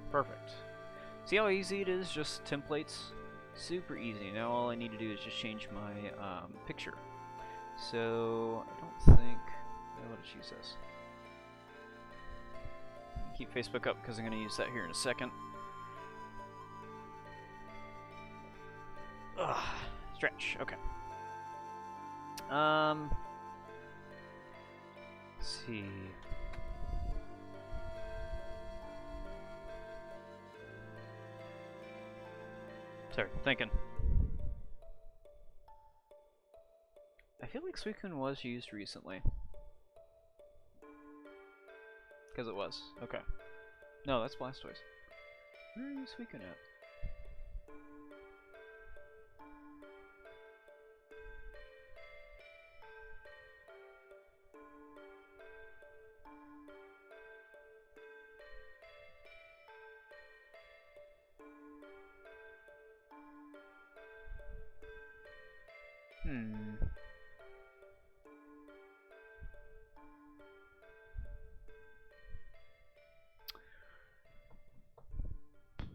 Perfect. See how easy it is? Just templates. Super easy. Now all I need to do is just change my picture. So I don't think. What did she says? Keep Facebook up because I'm going to use that here in a second. Ugh. Stretch. Okay. Let's see. Sorry, thinking. I feel like Suicune was used recently. Because it was. Okay. No, that's Blastoise. Where are you Suicune at?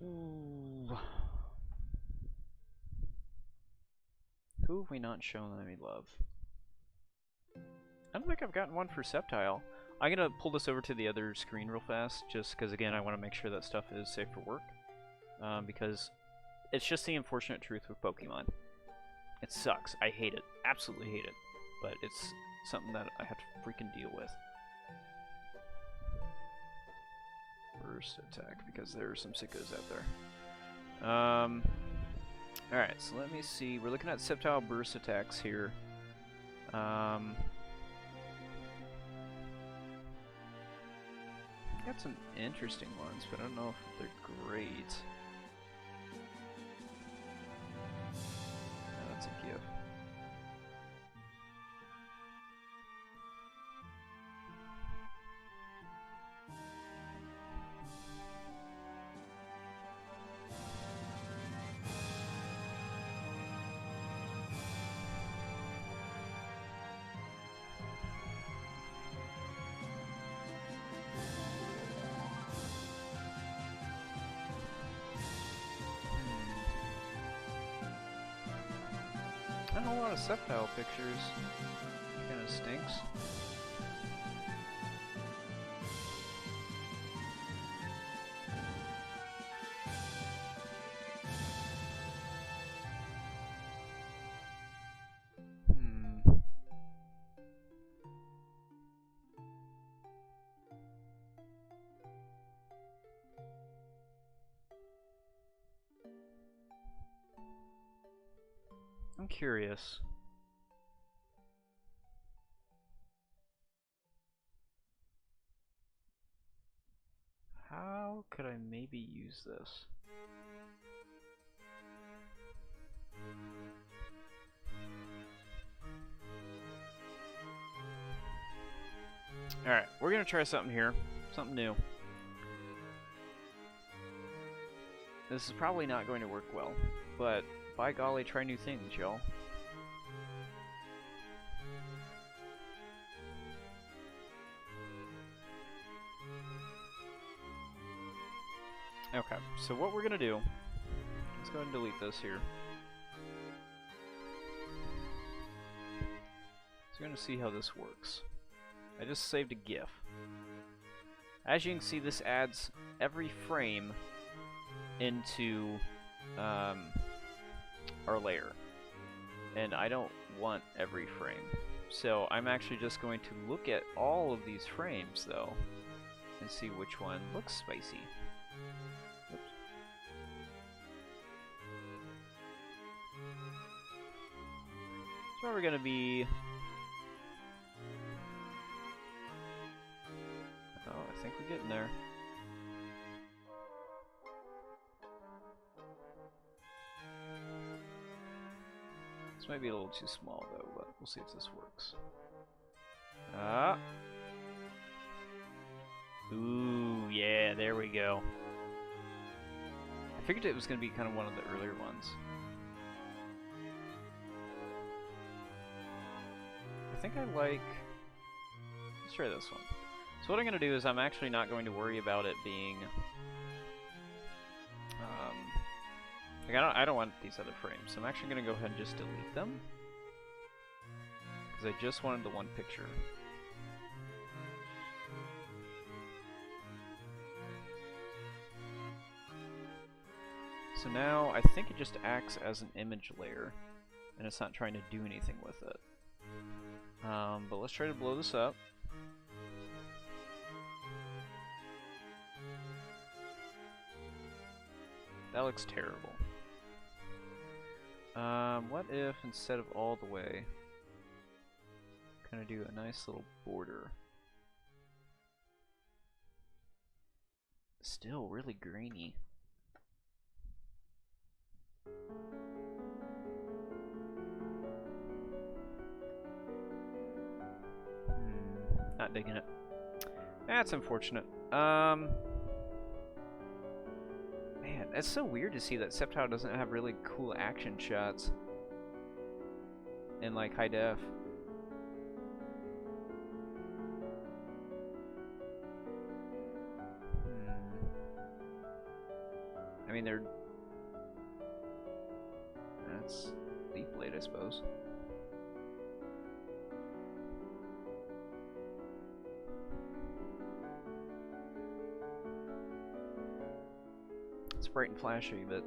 Ooh. Who have we not shown any love? I don't think I've gotten one for Sceptile. I'm gonna pull this over to the other screen real fast, just because again I want to make sure that stuff is safe for work, because it's just the unfortunate truth with Pokemon. It sucks. I hate it. Absolutely hate it. But it's something that I have to freaking deal with. Burst attack, because there are some sickos out there. Alright, so let me see. We're looking at Sceptile burst attacks here. Got some interesting ones, but I don't know if they're great. Oh, that's a gift. Not a lot of Sceptile pictures. Kinda stinks. I'm curious. How could I maybe use this? Alright, we're gonna try something here. Something new. This is probably not going to work well, but by golly, try new things, y'all. Okay, so what we're gonna do, let's go ahead and delete this here. So we're gonna see how this works. I just saved a GIF. As you can see, this adds every frame into our layer, and I don't want every frame, so I'm actually just going to look at all of these frames though and see which one looks spicy. Oops. It's probably gonna be, oh, I think we're getting there. This might be a little too small though, but we'll see if this works. Ah. Ooh, yeah, there we go. I figured it was going to be kind of one of the earlier ones. I think I like... Let's try this one. So what I'm going to do is I'm actually not going to worry about it being... like I don't want these other frames, so I'm actually going to go ahead and just delete them. Because I just wanted the one picture. So now I think it just acts as an image layer, and it's not trying to do anything with it. But let's try to blow this up. That looks terrible. What if instead of all the way, kind of do a nice little border? Still really grainy. Not digging it. That's unfortunate. Man, it's so weird to see that Sceptile doesn't have really cool action shots in like high def. I mean, they're... That's Leaf Blade, I suppose. It's bright and flashy, but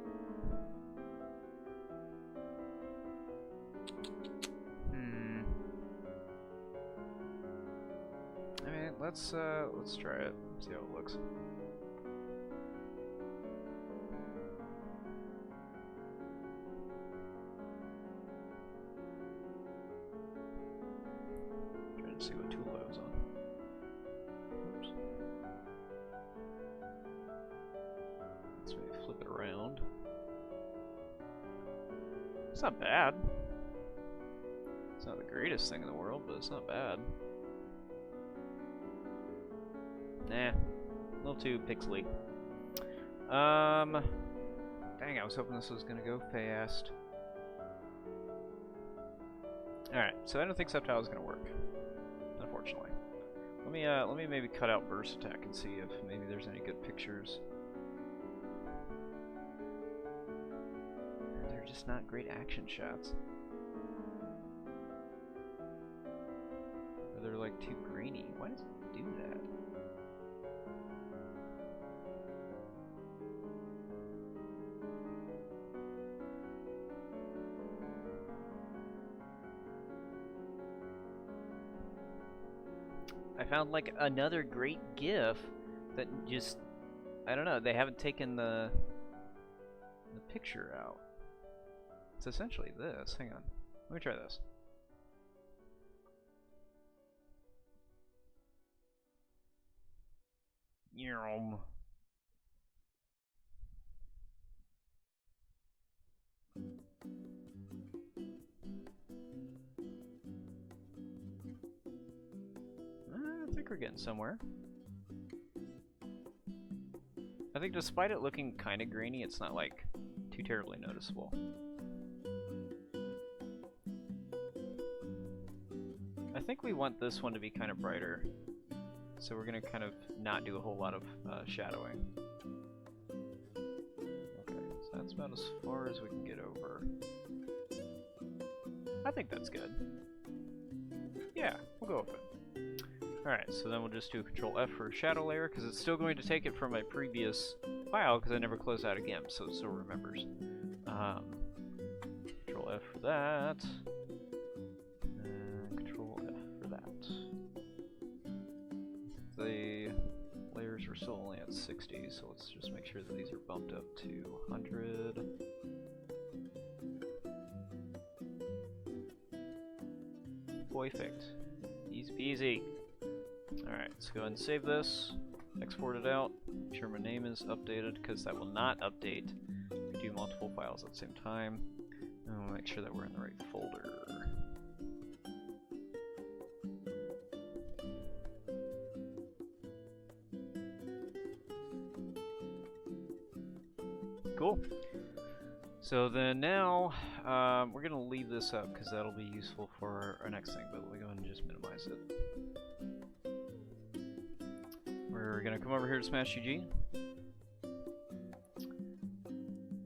I mean, let's try it. See how it looks. Trying to see what tool I was on. Oops. Let's maybe flip it around. It's not bad. It's not the greatest thing in the world, but it's not bad. Nah, a little too pixely. Dang, I was hoping this was gonna go fast. Alright, so I don't think Subtile is gonna work, unfortunately. Let me maybe cut out Burst Attack and see if maybe there's any good pictures. They're just not great action shots. Or they're like too grainy. Why does it do that? I found like another great GIF that just, I don't know, they haven't taken the picture out. It's essentially this. Hang on. Let me try this. Yum. I think we're getting somewhere. I think despite it looking kind of grainy, it's not like too terribly noticeable. I think we want this one to be kind of brighter, so we're gonna kind of not do a whole lot of shadowing. Okay, so that's about as far as we can get over. I think that's good. Yeah, we'll go with it. Alright, so then we'll just do Control F for shadow layer, because it's still going to take it from my previous file, because I never closed out a GIMP, so it still remembers. Control F for that. Control F for that. The layers are still only at 60, so let's just make sure that these are bumped up to 100. Perfect. Easy peasy. Alright, let's go ahead and save this, export it out, make sure my name is updated, because that will not update if we do multiple files at the same time, and we'll make sure that we're in the right folder. Cool. So then now, we're going to leave this up, because that'll be useful for our next thing, but we'll go ahead and just minimize it. We're gonna come over here to Smash UG.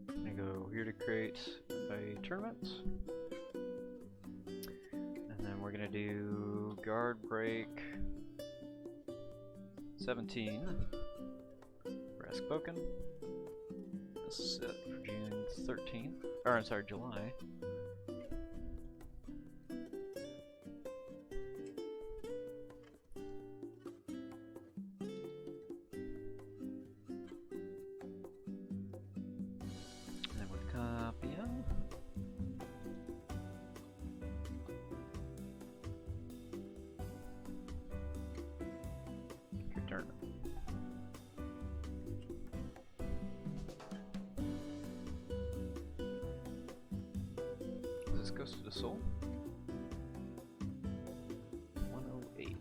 I'm gonna go here to create a tournament. And then we're gonna do guard break 17 for Ask-Boken. This is set for June 13th, or I'm sorry, July. This goes to the soul. 108.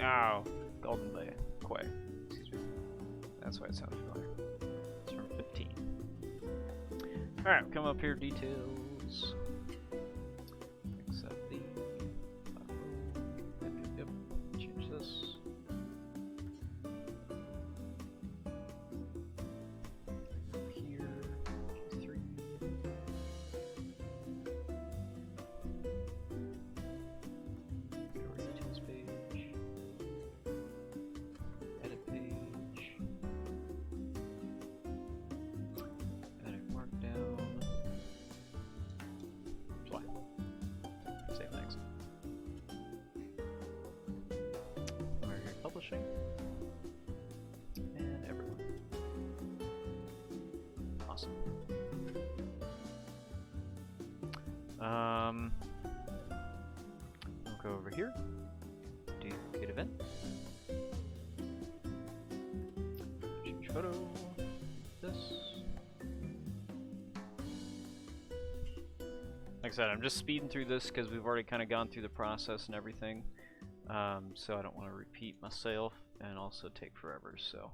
Oh, Golden Bay. Quay. Excuse me. That's why it sounded familiar. It's from 15. Alright, come up here, details. Accept the yep. Change this. Here, 3. publishing. And everyone. Awesome. We'll go over here. Duplicate event. Change photo. This. Like I said, I'm just speeding through this because we've already kind of gone through the process and everything. So I don't want to repeat myself and also take forever. So.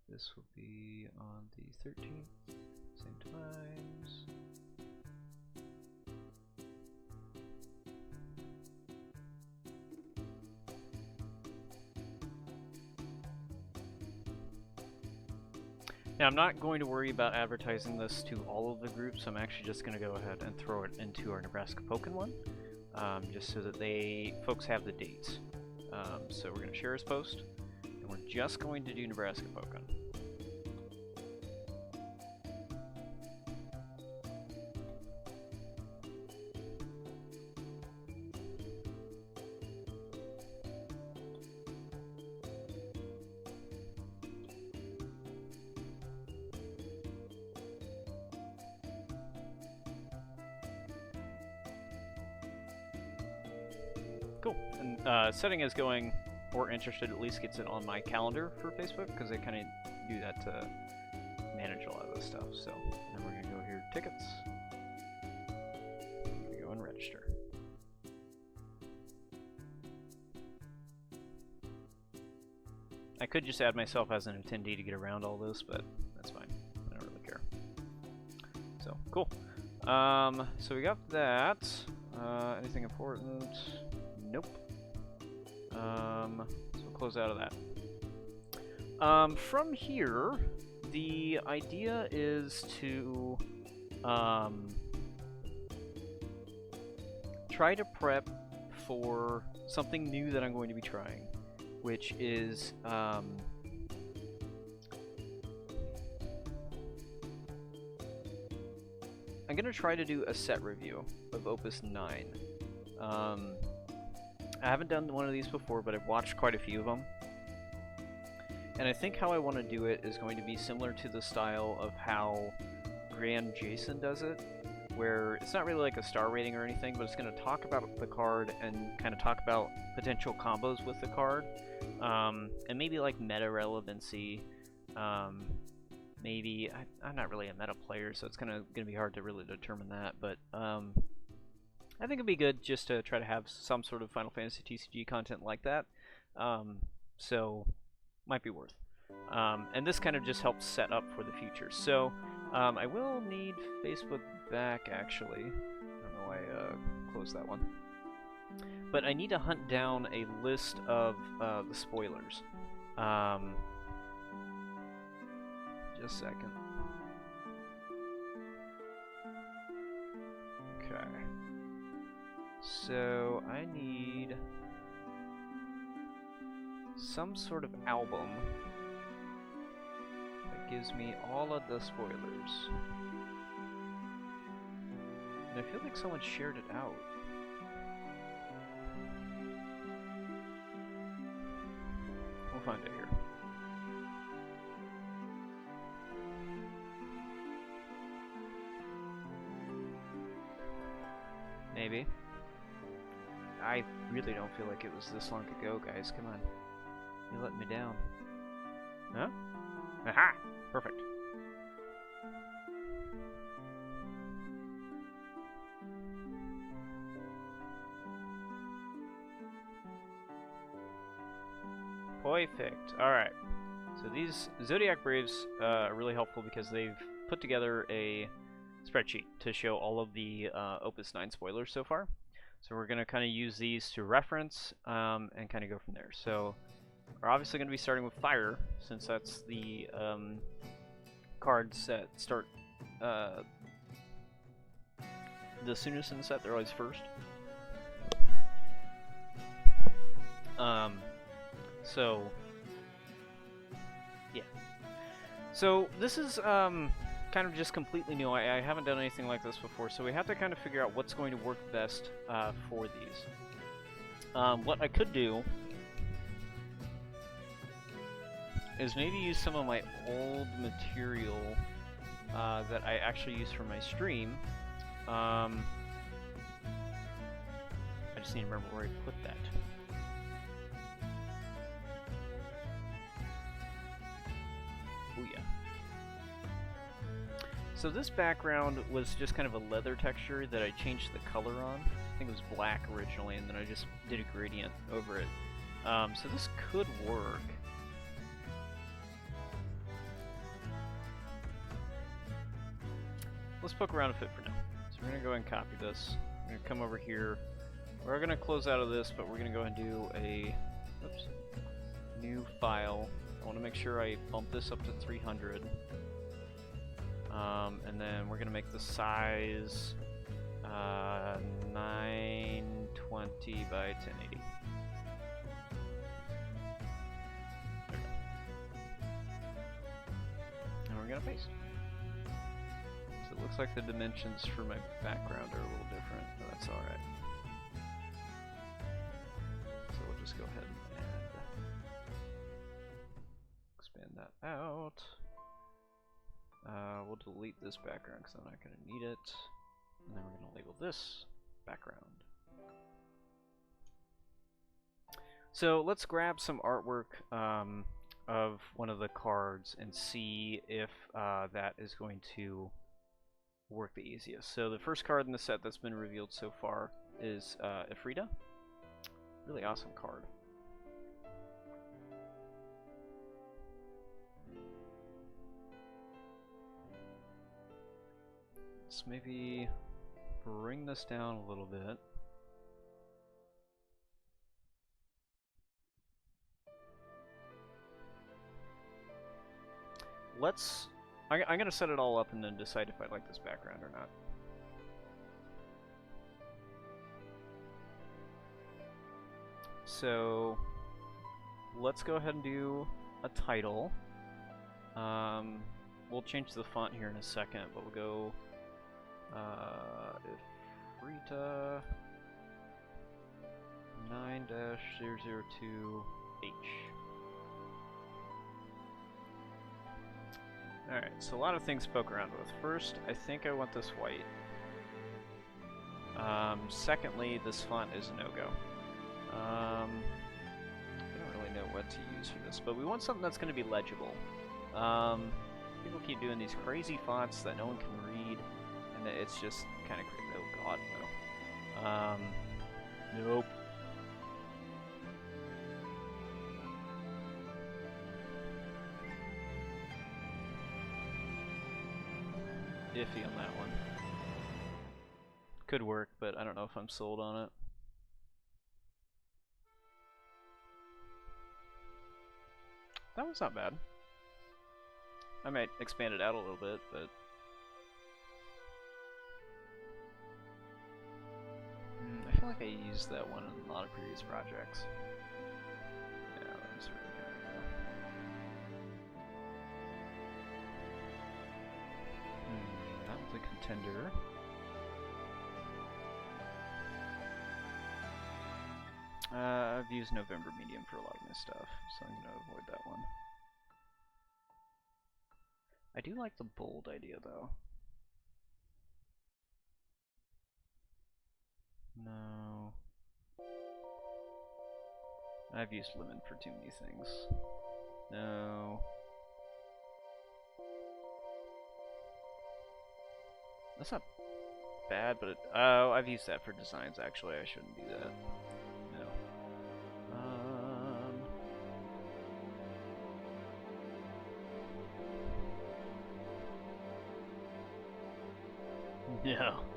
This will be on the 13th, same times. Now, I'm not going to worry about advertising this to all of the groups. I'm actually just going to go ahead and throw it into our Nebraska Pokken one, just so that folks have the dates. So we're going to share his post, and we're just going to do Nebraska Pokken. Cool. And setting is going, or interested, at least gets it on my calendar for Facebook, because they kind of do that to manage a lot of this stuff. So then we're going to go here, tickets. We're going to go and register. I could just add myself as an attendee to get around all this, but that's fine. I don't really care. So, cool. So we got that. Anything important? Nope. So we'll close out of that. From here, the idea is to try to prep for something new that I'm going to be trying, which is I'm going to try to do a set review of Opus 9. I haven't done one of these before, but I've watched quite a few of them. And I think how I want to do it is going to be similar to the style of how Grand Jason does it, where it's not really like a star rating or anything, but it's going to talk about the card and kind of talk about potential combos with the card, and maybe like meta relevancy. Maybe I'm not really a meta player, so it's gonna be hard to really determine that, but I think it'd be good just to try to have some sort of Final Fantasy TCG content like that. So might be worth. And this kind of just helps set up for the future. So I will need Facebook back, actually. I don't know why I closed that one. But I need to hunt down a list of the spoilers. Just a second. Okay. So I need some sort of album that gives me all of the spoilers. And I feel like someone shared it out. We'll find it here. Maybe. I really don't feel like it was this long ago, guys. Come on. You let me down. Huh? Aha! Perfect. Perfect. Alright. So these Zodiac Braves are really helpful because they've put together a spreadsheet to show all of the Opus 9 spoilers so far. So we're going to kind of use these to reference and kind of go from there. So we're obviously going to be starting with Fire, since that's the cards that start the soonest in the set. They're always first. So yeah. So this is kind of just completely new. I haven't done anything like this before, so we have to kind of figure out what's going to work best for these. What I could do is maybe use some of my old material that I actually use for my stream. I just need to remember where I put that. Oh yeah. So this background was just kind of a leather texture that I changed the color on. I think it was black originally, and then I just did a gradient over it. So this could work. Let's poke around with it for now. So we're going to go ahead and copy this. We're going to come over here. We're going to close out of this, but we're going to go ahead and do a new file. I want to make sure I bump this up to 300. And then we're going to make the size 920 by 1080. There we go. And we're going to paste. So it looks like the dimensions for my background are a little different, but that's alright. So we'll just go ahead and expand that out. We'll delete this background because I'm not going to need it. And then we're going to label this background. So let's grab some artwork of one of the cards and see if that is going to work the easiest. So the first card in the set that's been revealed so far is Ifrita. Really awesome card. Let's maybe bring this down a little bit. I'm gonna set it all up and then decide if I like this background or not. So let's go ahead and do a title. We'll change the font here in a second, but we'll go Ifrita 9-002H. Alright, so a lot of things to poke around with. First, I think I want this white. Secondly, this font is a no-go. I don't really know what to use for this, but we want something that's going to be legible. People keep doing these crazy fonts that no one can read, and it's just kind of crazy. Oh god, no. Nope. Iffy on that one. Could work, but I don't know if I'm sold on it. That one's not bad. I might expand it out a little bit, but I feel like I used that one in a lot of previous projects. Yeah, that's really good. That was a contender. I've used November Medium for a lot of my stuff, so I'm gonna avoid that one. I do like the bold idea, though. No. I've used lemon for too many things. No. That's not bad, but oh, I've used that for designs, actually. I shouldn't do that. No.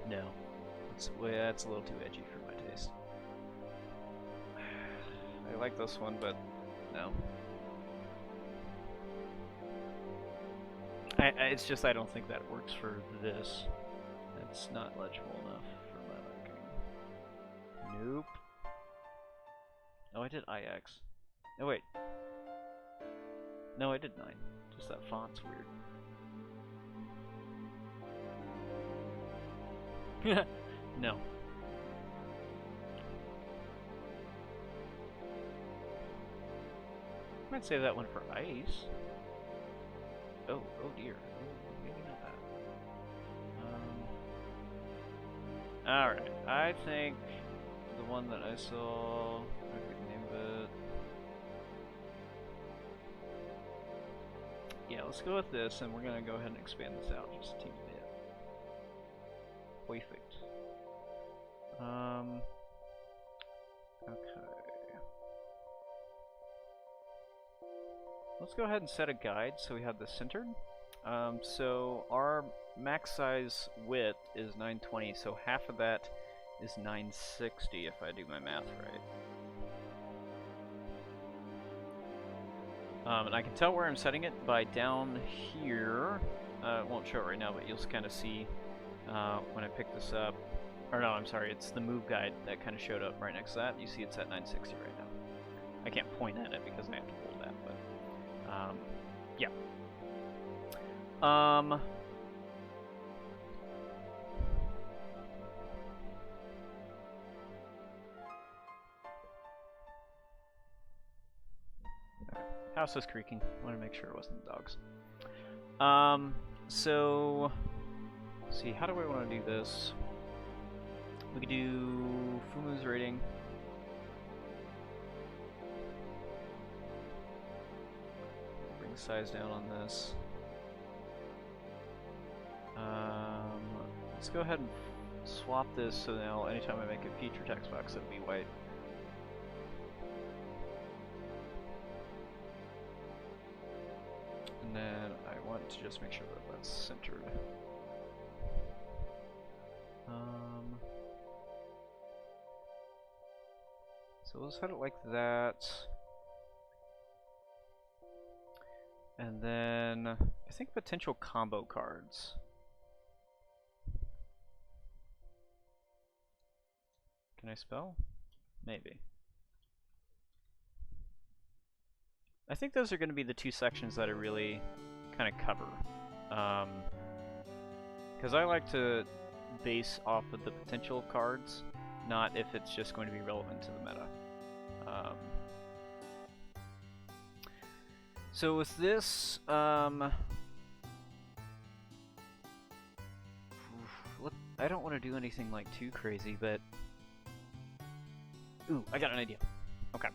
No. That's a little too edgy for my taste. I like this one, but no. It's just I don't think that works for this. It's not legible enough for my liking. Nope. Oh, I did IX. Oh, wait. No, I did 9. Just that font's weird. No. Might save that one for ice. Oh dear. Maybe not that. Alright, I think the one that I saw, I could name it. Yeah, let's go with this, and we're gonna go ahead and expand this out just a teeny bit. Perfect. Okay. Let's go ahead and set a guide so we have this centered. So our max size width is 920, so half of that is 960 if I do my math right. And I can tell where I'm setting it by down here. It won't show it right now, but you'll kind of see when I pick this up. Or no, I'm sorry, it's the move guide that kind of showed up right next to that. You see it's at 960 right now. I can't point at it because I have to hold that, but yeah. House is creaking. I want to make sure it wasn't the dogs. So let's see, how do I want to do this? We could do Fumu's rating. Bring the size down on this. Let's go ahead and swap this so now anytime I make a feature text box it'll be white. And then I want to just make sure that that's centered. So we'll set it like that. And then I think potential combo cards. Can I spell? Maybe. I think those are going to be the two sections that I really kind of cover. Because I like to base off of the potential cards, not if it's just going to be relevant to the meta. So with this, I don't want to do anything like too crazy, but ooh, I got an idea. Okay.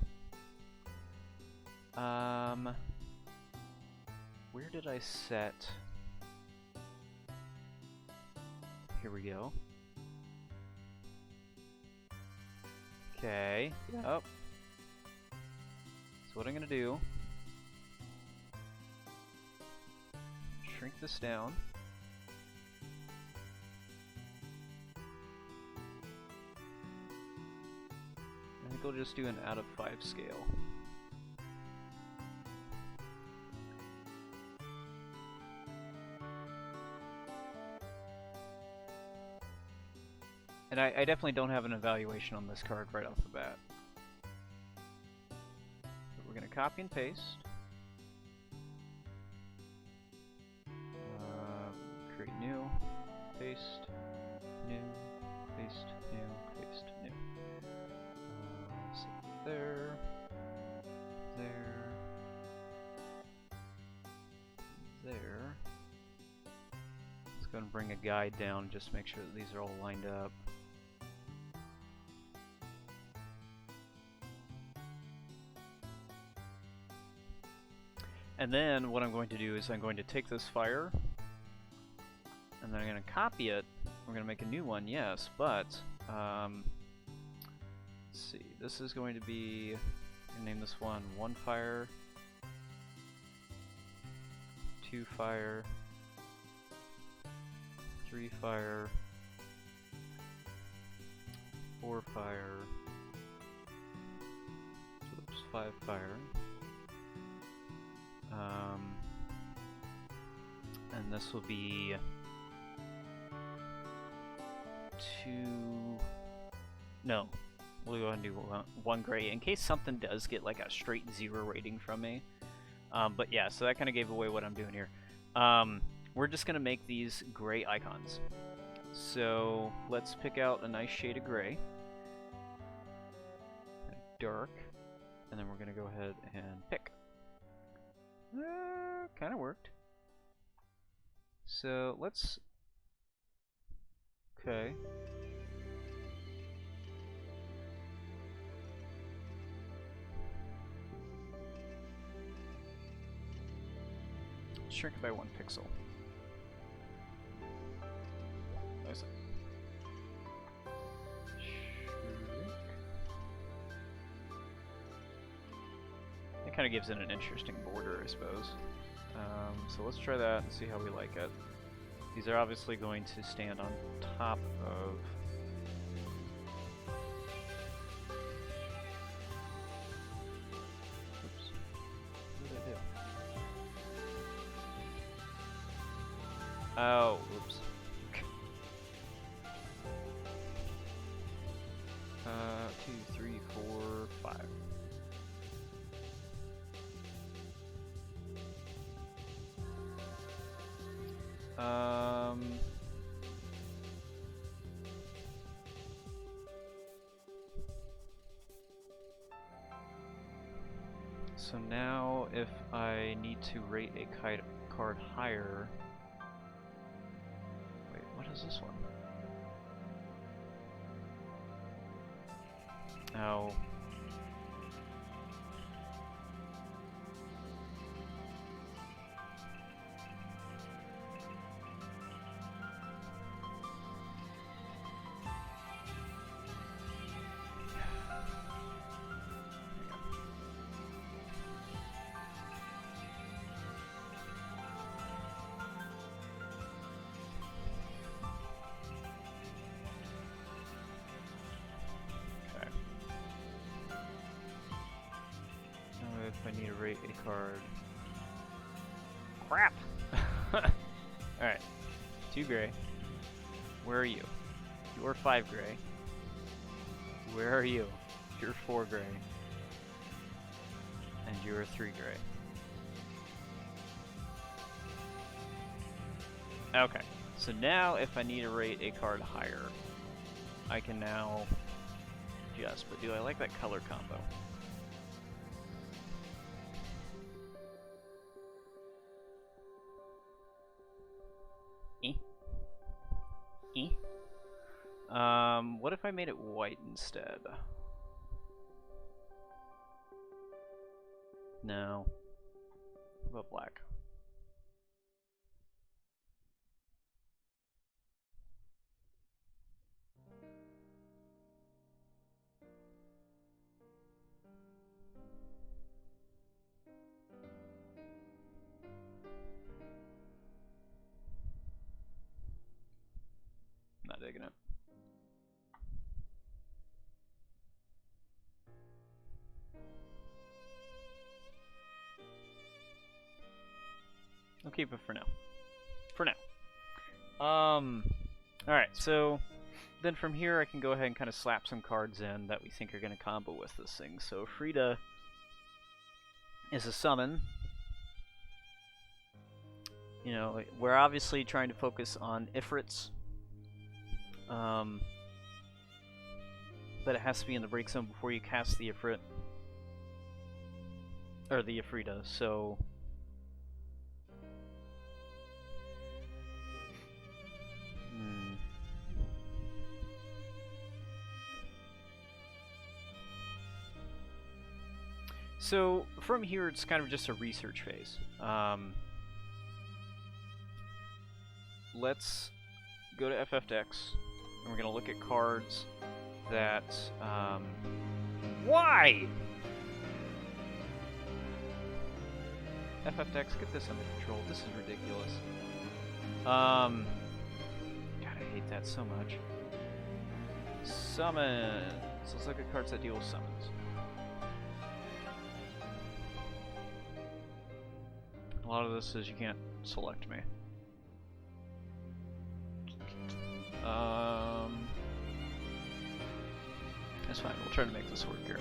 Where did I set? Here we go. Okay. Yep. So what I'm gonna do? Shrink this down. I think I'll just do an out of 5 scale. And I definitely don't have an evaluation on this card right off the bat. So we're going to copy and paste. Create new, paste, new, paste, new, paste, new. So there, there, there. Let's go and bring a guide down, just make sure that these are all lined up. And then what I'm going to do is I'm going to take this fire, and then I'm going to copy it. We're going to make a new one, yes, but let's see. This is going to be, I'm going to name this one 1 fire, 2 fire, 3 fire, 4 fire, oops, 5 fire. And this will be 2. No, we'll go ahead and do 1 gray in case something does get like a straight 0 rating from me. But yeah, so that kind of gave away what I'm doing here. We're just gonna make these gray icons. So let's pick out a nice shade of gray, dark, and then we're gonna go ahead and pick. Kind of worked. So let's. Okay. Shrink it by 1 pixel. Nice. Shrink. It kind of gives it an interesting border, I suppose. So let's try that and see how we like it. These are obviously going to stand on top of. Oops. What did I do? Oh, oops. 2, 3, 4, 5. So now if I need to rate a card higher. Wait, what is this one? Oh. If I need to rate a card. Crap! Alright. 2 gray. Where are you? You're 5 gray. Where are you? You're 4 gray. And you're 3 gray. Okay. So now if I need to rate a card higher, I can now adjust. But do I like that color combo? What if I made it white instead? No. What about black? Not digging it. I'll keep it for now. For now. Alright, so then from here I can go ahead and kind of slap some cards in that we think are going to combo with this thing. So Frida is a summon. You know, we're obviously trying to focus on Ifrits. But it has to be in the break zone before you cast the Ifrit. Or the Ifrita, so... So, from here it's kind of just a research phase. Let's go to FFX, and we're going to look at cards that... Why?! FFX, get this under control. This is ridiculous. God, I hate that so much. Summons. Let's look at cards that deal with summons. A lot of this is you can't select me. That's fine. We'll try to make this work here.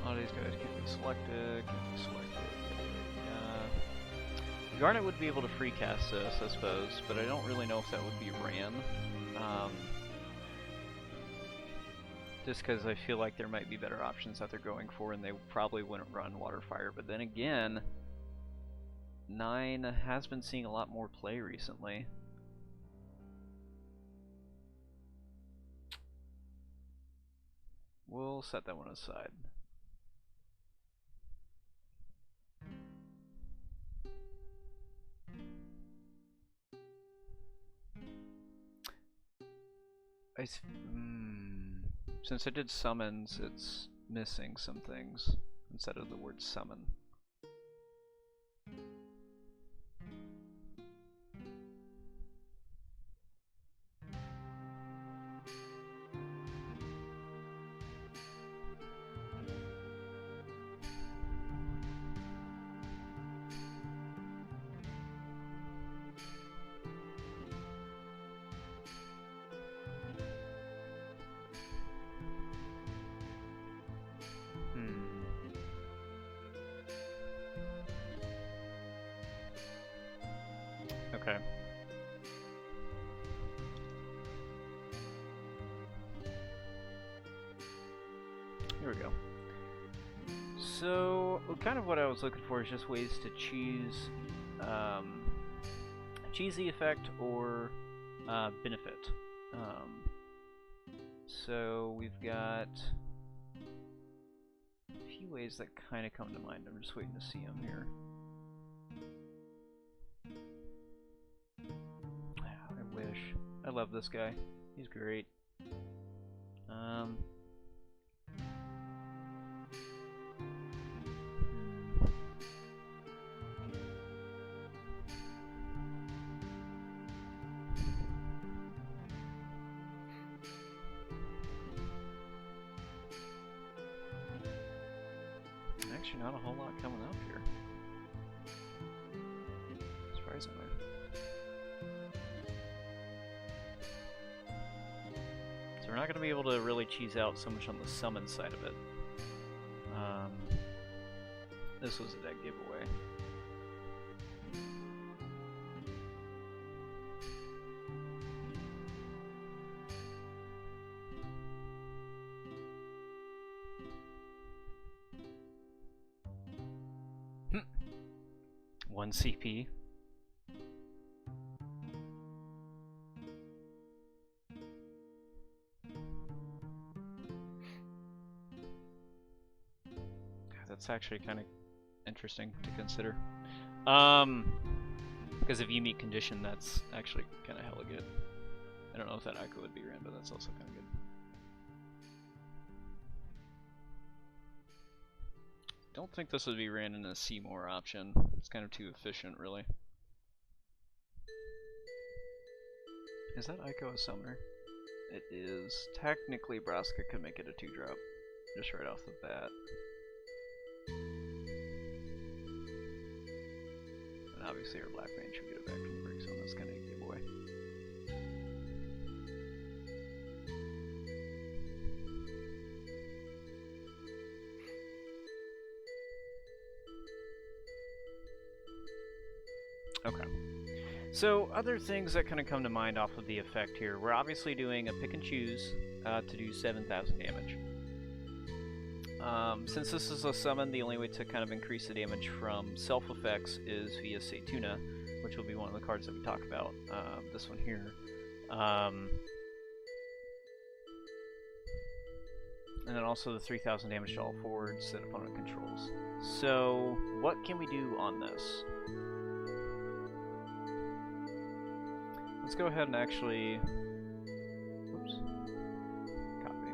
A lot of these guys can't be selected, can't be selected. Garnet would be able to free cast this, I suppose, but I don't really know if that would be ran. Just because I feel like there might be better options that they're going for, and they probably wouldn't run Water Fire. But then again, 9 has been seeing a lot more play recently. We'll set that one aside. Since I did summons, it's missing some things instead of the word summon. Okay. Here we go. So, kind of what I was looking for is just ways to choose cheesy effect or benefit. So we've got a few ways that kind of come to mind. I'm just waiting to see them here. I wish. I love this guy. He's great. Actually, not a whole lot coming up here. Surprisingly. So we're not going to be able to really cheese out so much on the summon side of it. This was a dead giveaway. One CP. That's actually kind of interesting to consider. Because if you meet condition, that's actually kind of hella good. I don't know if that Ico would be ran, but that's also kind of good. Don't think this would be ran in a Seymour option. It's kind of too efficient, really. Is that Ico a summoner? It is. Technically, Braska could make it a 2-drop, just right off the bat. And obviously our Black Mage should get it back from the break zone. That's kind of a giveaway. Okay. So other things that kind of come to mind off of the effect here, we're obviously doing a pick and choose to do 7,000 damage. Since this is a summon, the only way to kind of increase the damage from self-effects is via Setuna, which will be one of the cards that we talk about, this one here. And then also the 3,000 damage to all forwards that opponent controls. So, what can we do on this? Let's go ahead and actually, oops, copy.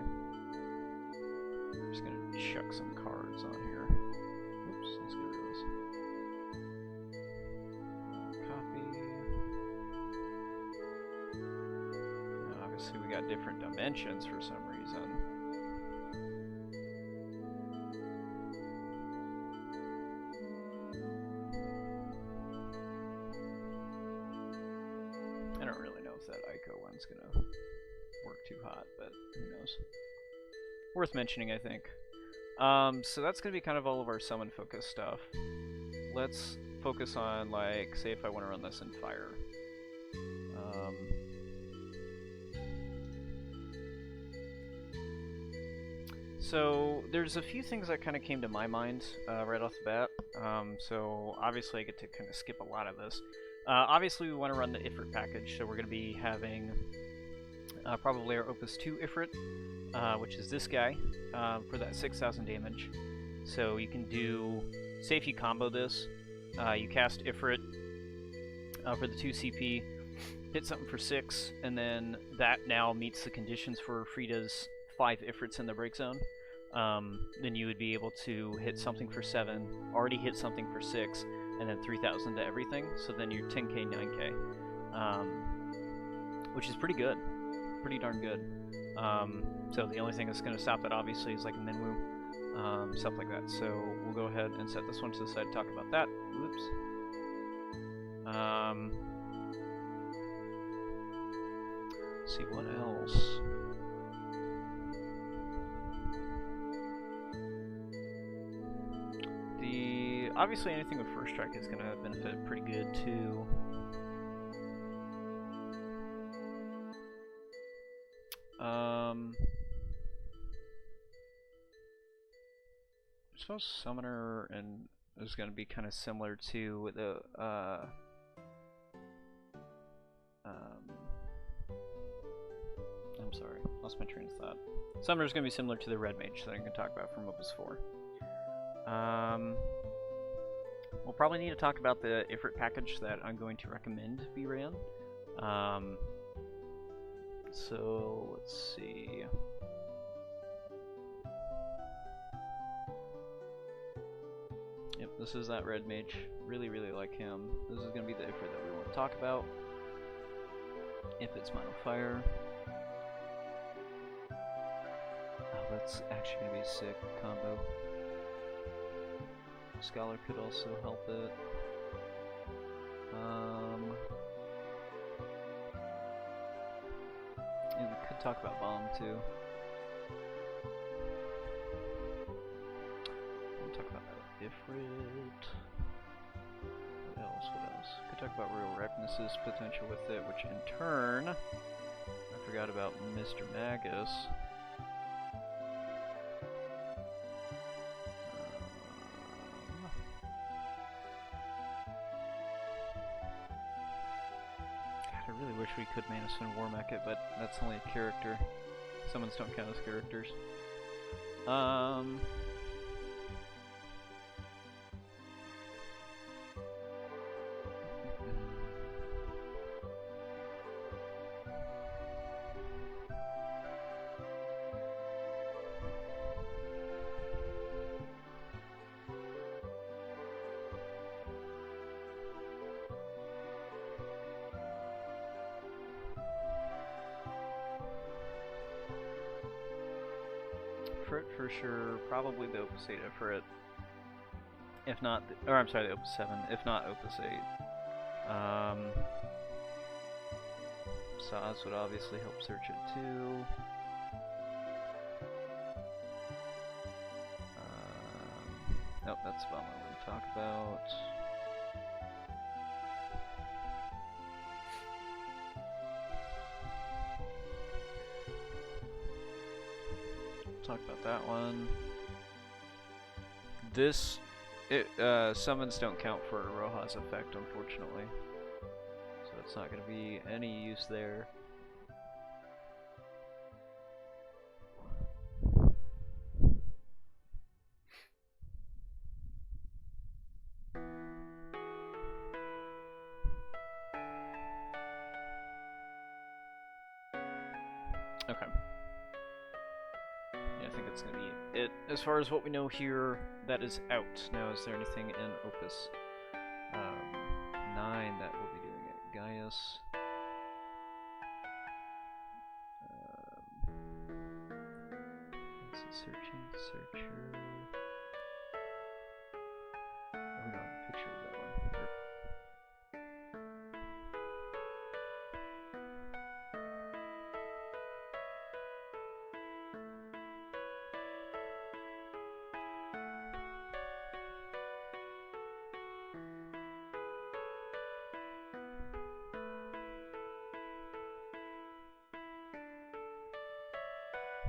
I'm just gonna chuck some cards on here. Oops, let's get rid of this. Copy. Now, obviously we got different dimensions for some reason. I don't really know if that Ico one's gonna work too hot, but who knows. Worth mentioning, I think. So that's gonna be kind of all of our summon focus stuff. Let's focus on, like, say if I want to run this in fire. So there's a few things that kind of came to my mind right off the bat. So obviously I get to kind of skip a lot of this. Obviously we want to run the Ifrit package, so we're going to be having probably our Opus 2 Ifrit, which is this guy, for that 6,000 damage. So you can do, say if you combo this, you cast Ifrit for the 2 CP, hit something for 6, and then that now meets the conditions for Frida's 5 Ifrits in the break zone. Then you would be able to hit something for 7, already hit something for 6, and then 3,000 to everything, so then you're 10k, 9k, which is pretty good, pretty darn good. So the only thing that's going to stop that obviously is like a Minwu, stuff like that. So we'll go ahead and set this one to the side to talk about that. Oops. Let's see what else. Obviously anything with first strike is going to benefit pretty good too. I suppose Summoner and is going to be kind of similar to the I'm sorry, lost my train of thought. Summoner is going to be similar to the Red Mage that I'm going to talk about from Opus 4. We'll probably need to talk about the Ifrit package that I'm going to recommend be ran. So let's see. Yep, this is that Red Mage. Really, really like him. This is going to be the Ifrit that we want to talk about. If it's Mono Fire. Oh, that's actually going to be a sick combo. Scholar could also help it. And we could talk about Bomb too. We'll talk about that Ifrit. What else? What else? Could talk about Real Recklessness potential with it, which in turn, I forgot about Mr. Magus. I really wish we could Mana Spin Warmech it, but that's only a character. Summons don't count as characters. For sure, probably the Opus 8 Ifrit. If not, or I'm sorry, the Opus 7. If not Opus 8. Saz would obviously help search it too. Nope, that's Bum I want to talk about. Talk about that one. This, summons don't count for Roja's effect, unfortunately. So it's not going to be any use there. Okay. Yeah, I think that's going to be it. As far as what we know here, that is out. Now, is there anything in Opus 9 that we'll be doing it? Gaius. Searcher. Oh, we don't have a picture of that one.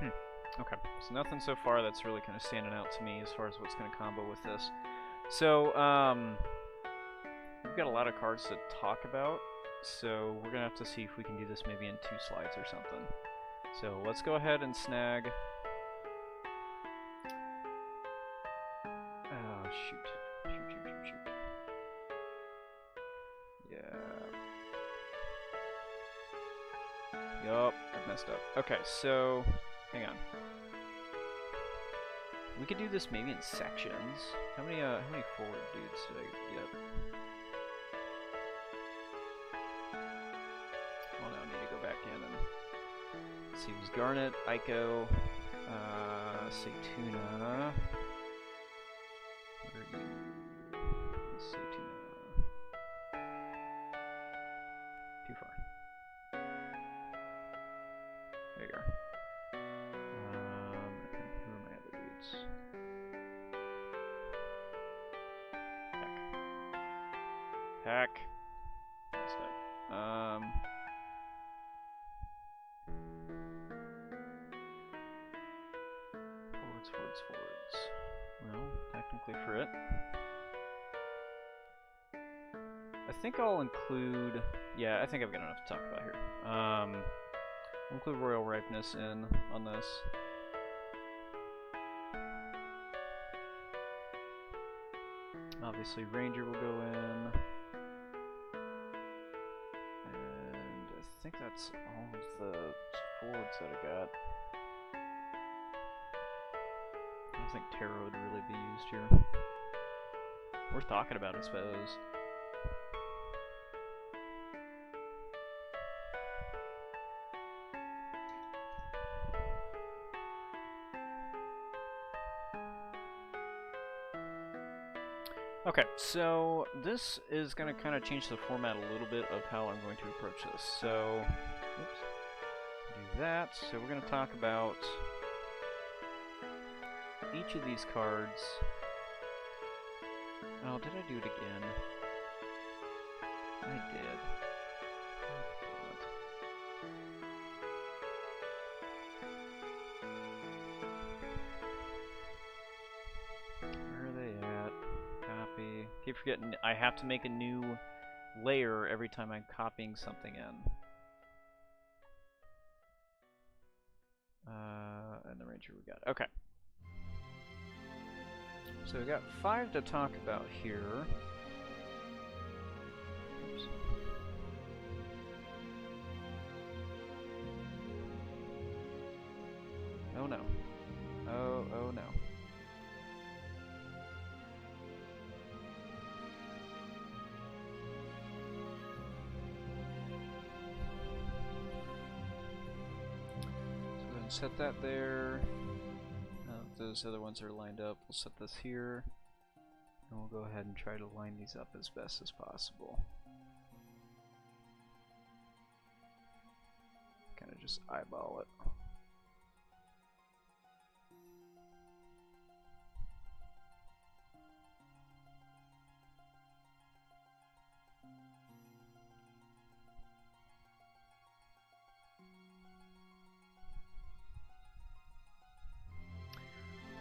Okay, so nothing so far that's really kind of standing out to me as far as what's going to combo with this. So, we've got a lot of cards to talk about, so we're going to have to see if we can do this maybe in 2 slides or something. So let's go ahead and snag... Oh, shoot. Shoot. Yeah. Yup, I messed up. Okay, so... hang on. We could do this maybe in sections. How many forward dudes did I get? Well, now I need to go back in and see. It was Garnet, Ico, Saytuna. Where are you? Saytuna. Too far. There you are. And who are my other dudes? Heck. Messed up. Forwards. Well, technically for it. I think I'll include... yeah, I think I've got enough to talk about here. I'll include Royal Ripeness in on this. Obviously, Ranger will go in. And I think that's all of the forwards that I got. I don't think Tarot would really be used here. Worth talking about, I suppose. Okay, so this is going to kind of change the format a little bit of how I'm going to approach this. So, oops, do that. So we're going to talk about each of these cards. Oh, did I do it again? I did. Where are they at? Copy. Keep forgetting I have to make a new layer every time I'm copying something in. And the Ranger we got. Okay. So we got 5 to talk about here. Oops. Oh no. Oh no. So go ahead and set that there. Those other ones are lined up. We'll set this here, and we'll go ahead and try to line these up as best as possible. Kind of just eyeball it.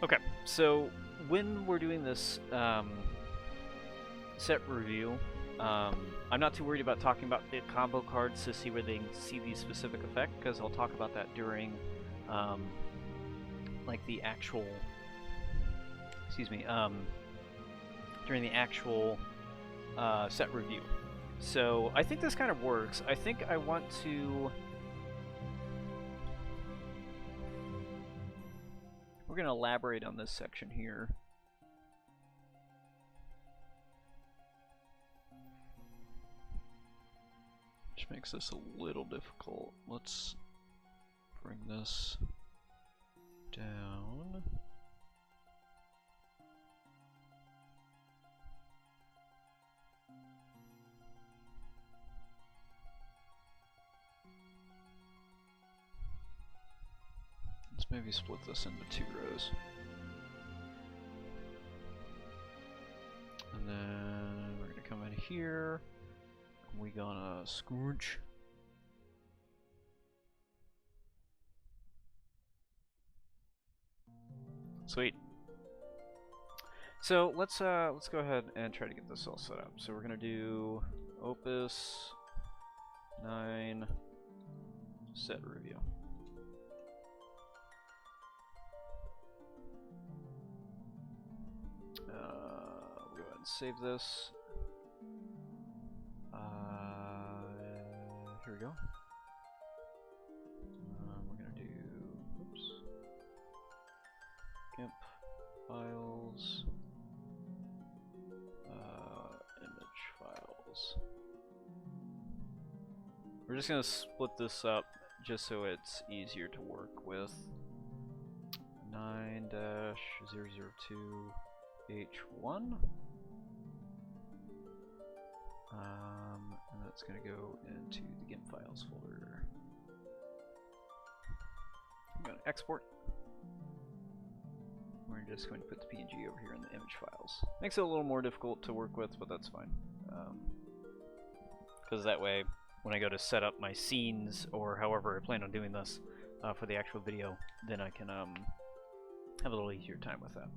Okay, so when we're doing this set review, I'm not too worried about talking about the combo cards to see where they can see the specific effect, because I'll talk about that during like the actual, during the actual set review. So I think this kind of works. I think I want to... we're going to elaborate on this section here. Which makes this a little difficult. Let's bring this down. Let's maybe split this into 2 rows. And then we're going to come in here. We're gonna scrunch. Sweet. So let's go ahead and try to get this all set up. So we're gonna do Opus 9 set review. We'll go ahead and save this. Here we go. We're gonna do, oops, GIMP files, image files. We're just gonna split this up just so it's easier to work with. 9-002H1. And that's going to go into the GIMP files folder. I'm going to export. We're just going to put the PNG over here in the image files. Makes it a little more difficult to work with, but that's fine. Because that way, when I go to set up my scenes, or however I plan on doing this for the actual video, then I can have a little easier time with that.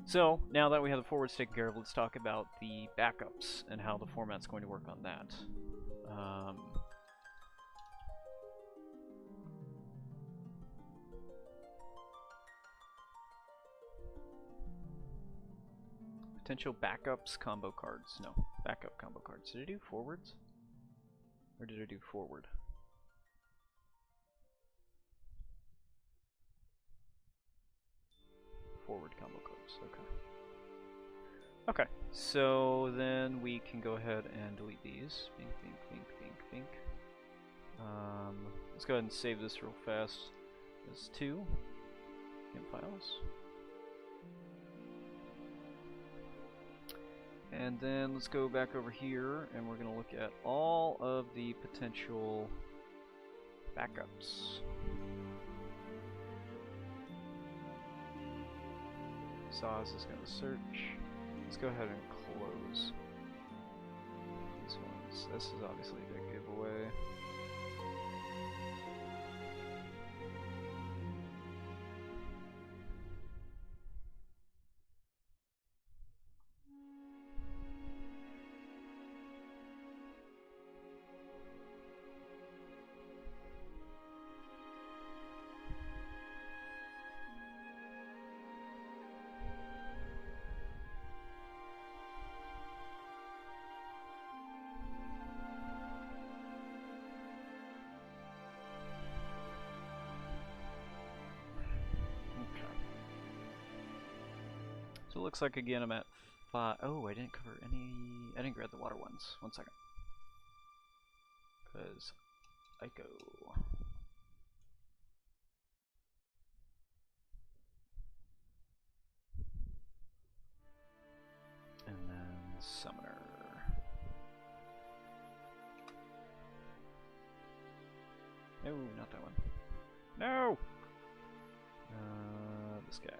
So, now that we have the forwards taken care of, let's talk about the backups and how the format's going to work on that. Potential backups combo cards. No, backup combo cards. Did I do forwards? Or did I do forward? Forward combo cards, okay. Okay, so then we can go ahead and delete these. Bink, bink, bink, bink, bink. Let's go ahead and save this real fast as 2 GIMP files. And then let's go back over here and we're going to look at all of the potential backups. Saws is going to search. Let's go ahead and close these ones. This is obviously a big giveaway. So it looks like again I'm at 5. Oh, I didn't cover any. I didn't grab the water ones. 1 second. Because I go. And then Summoner. No, not that one. No! This guy.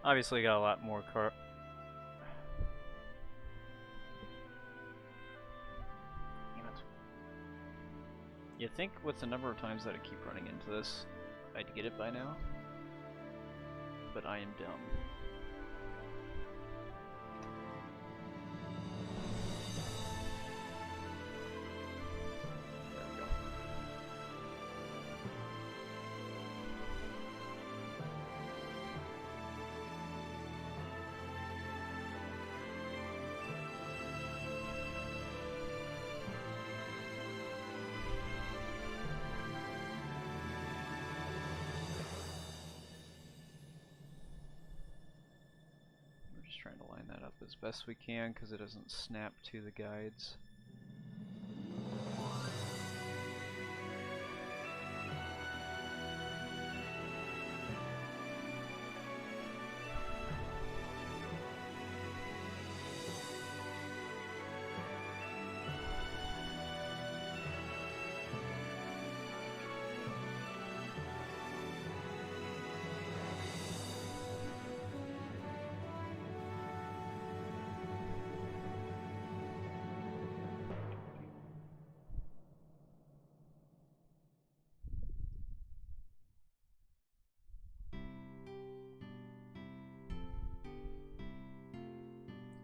Obviously got a lot more car. You'd think with the number of times that I keep running into this, I'd get it by now. But I am dumb. There we go. Trying to line that up as best we can because it doesn't snap to the guides.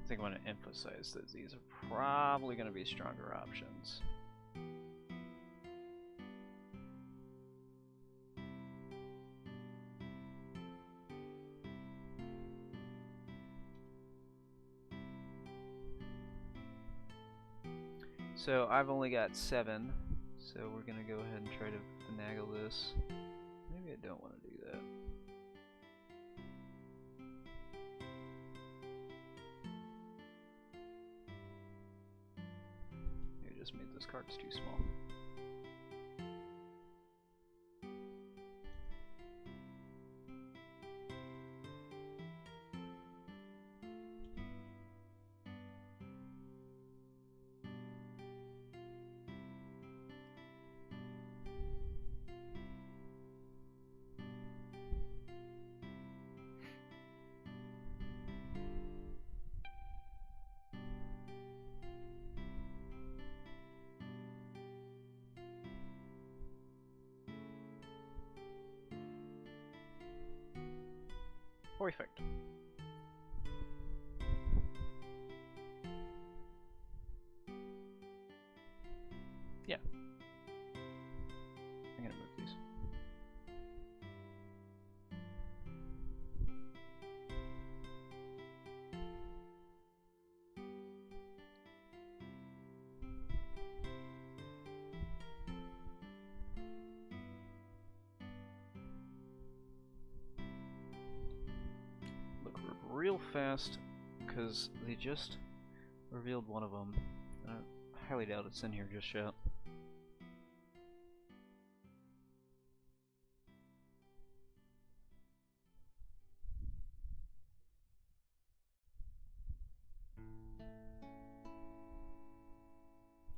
I think I want to emphasize that these are probably going to be stronger options. So I've only got 7, so we're going to go ahead and try to finagle this. Maybe I don't want to do that. Maybe I just made those cards too small. Perfect. Yeah. I'm gonna move these. Look real fast, because they just revealed one of them. I highly doubt it's in here just yet.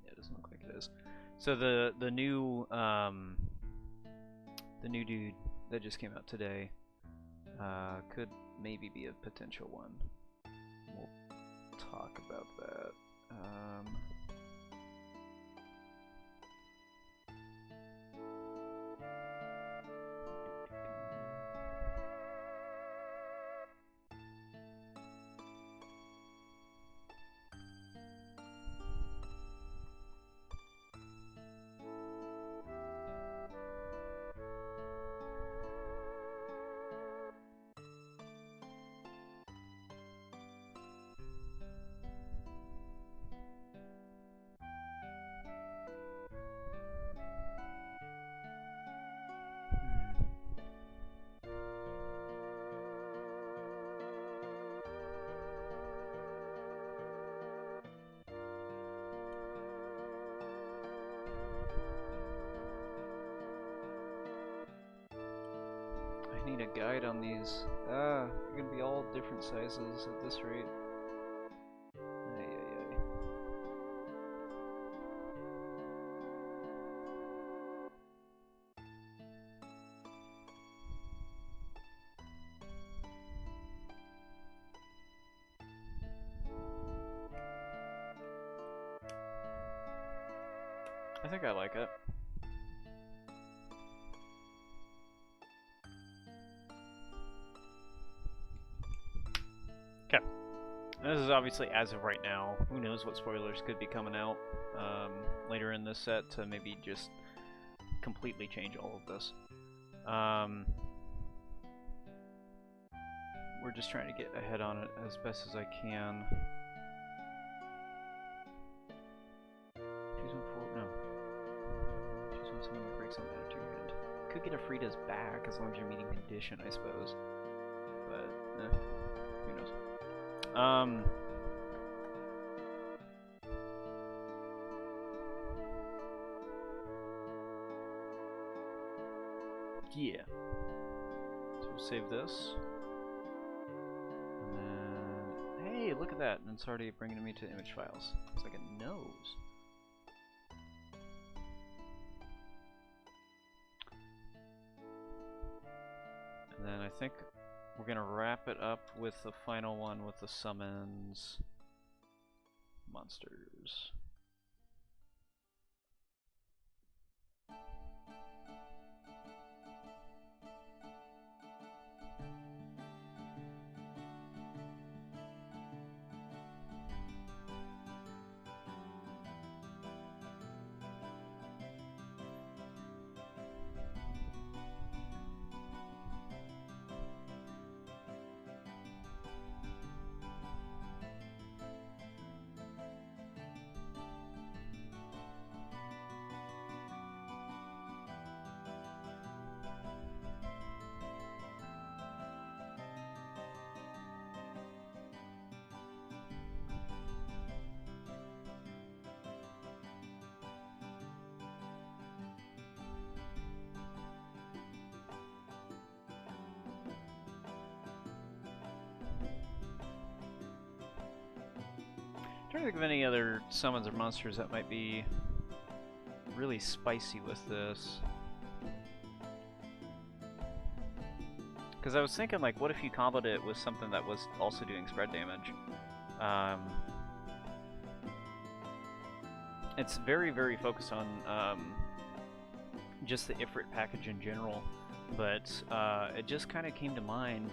Yeah, it doesn't look like it is. So the new dude that just came out today could maybe be a potential one. We'll talk about that. I need a guide on these. They're gonna be all different sizes at this rate. Ay, ay, ay. I think I like it. Okay. This is obviously as of right now. Who knows what spoilers could be coming out later in this set to maybe just completely change all of this. We're just trying to get ahead on it as best as I can. Choose one for no. Choose one someone to break something out of your hand. Could get a Frida's back as long as you're meeting condition, I suppose. But who knows? Yeah. So we'll save this. And then, hey, look at that. And it's already bringing me to image files. It's like a nose. And then I think we're going to wrap it up with the final one with the summons monsters. trying to think of any other summons or monsters that might be really spicy with this. Because I was thinking, like, what if you comboed it with something that was also doing spread damage? It's very, very focused on just the Ifrit package in general, but it just kind of came to mind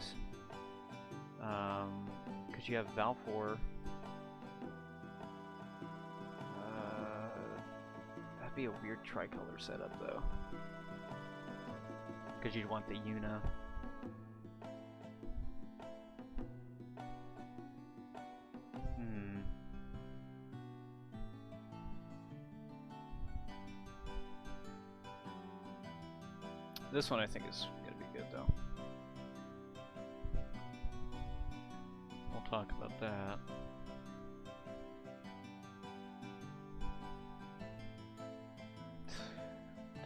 because you have Valfor. That'd be a weird tricolor setup, though, because you'd want the Yuna. This one I think is going to be good, though. We'll talk about that.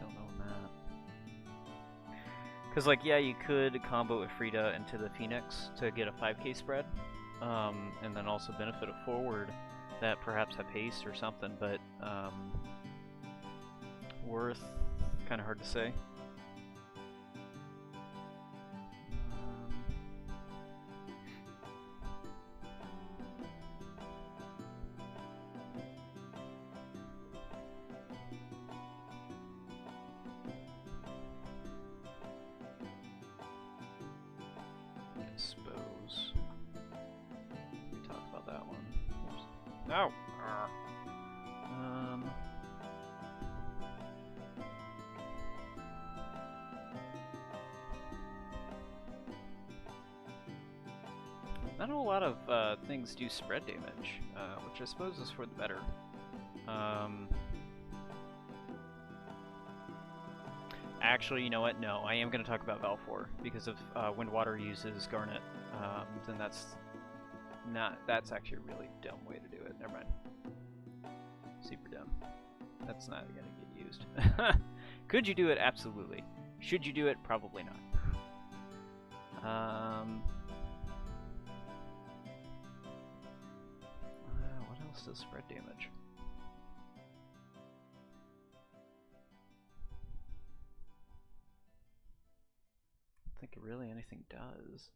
Don't know that. Because, like, yeah, you could combo Ifrita into the Phoenix to get a 5k spread, and then also benefit a forward that perhaps have haste or something, but worth, kind of hard to say. Suppose we talk about that one. Oops. No. Not a lot of things do spread damage, which I suppose is for the better. Actually, you know what? No, I am going to talk about Valfor because if Windwater uses Garnet, then that's actually a really dumb way to do it. Never mind. Super dumb. That's not going to get used. Could you do it? Absolutely. Should you do it? Probably not. What else does spread damage? I don't think really anything does.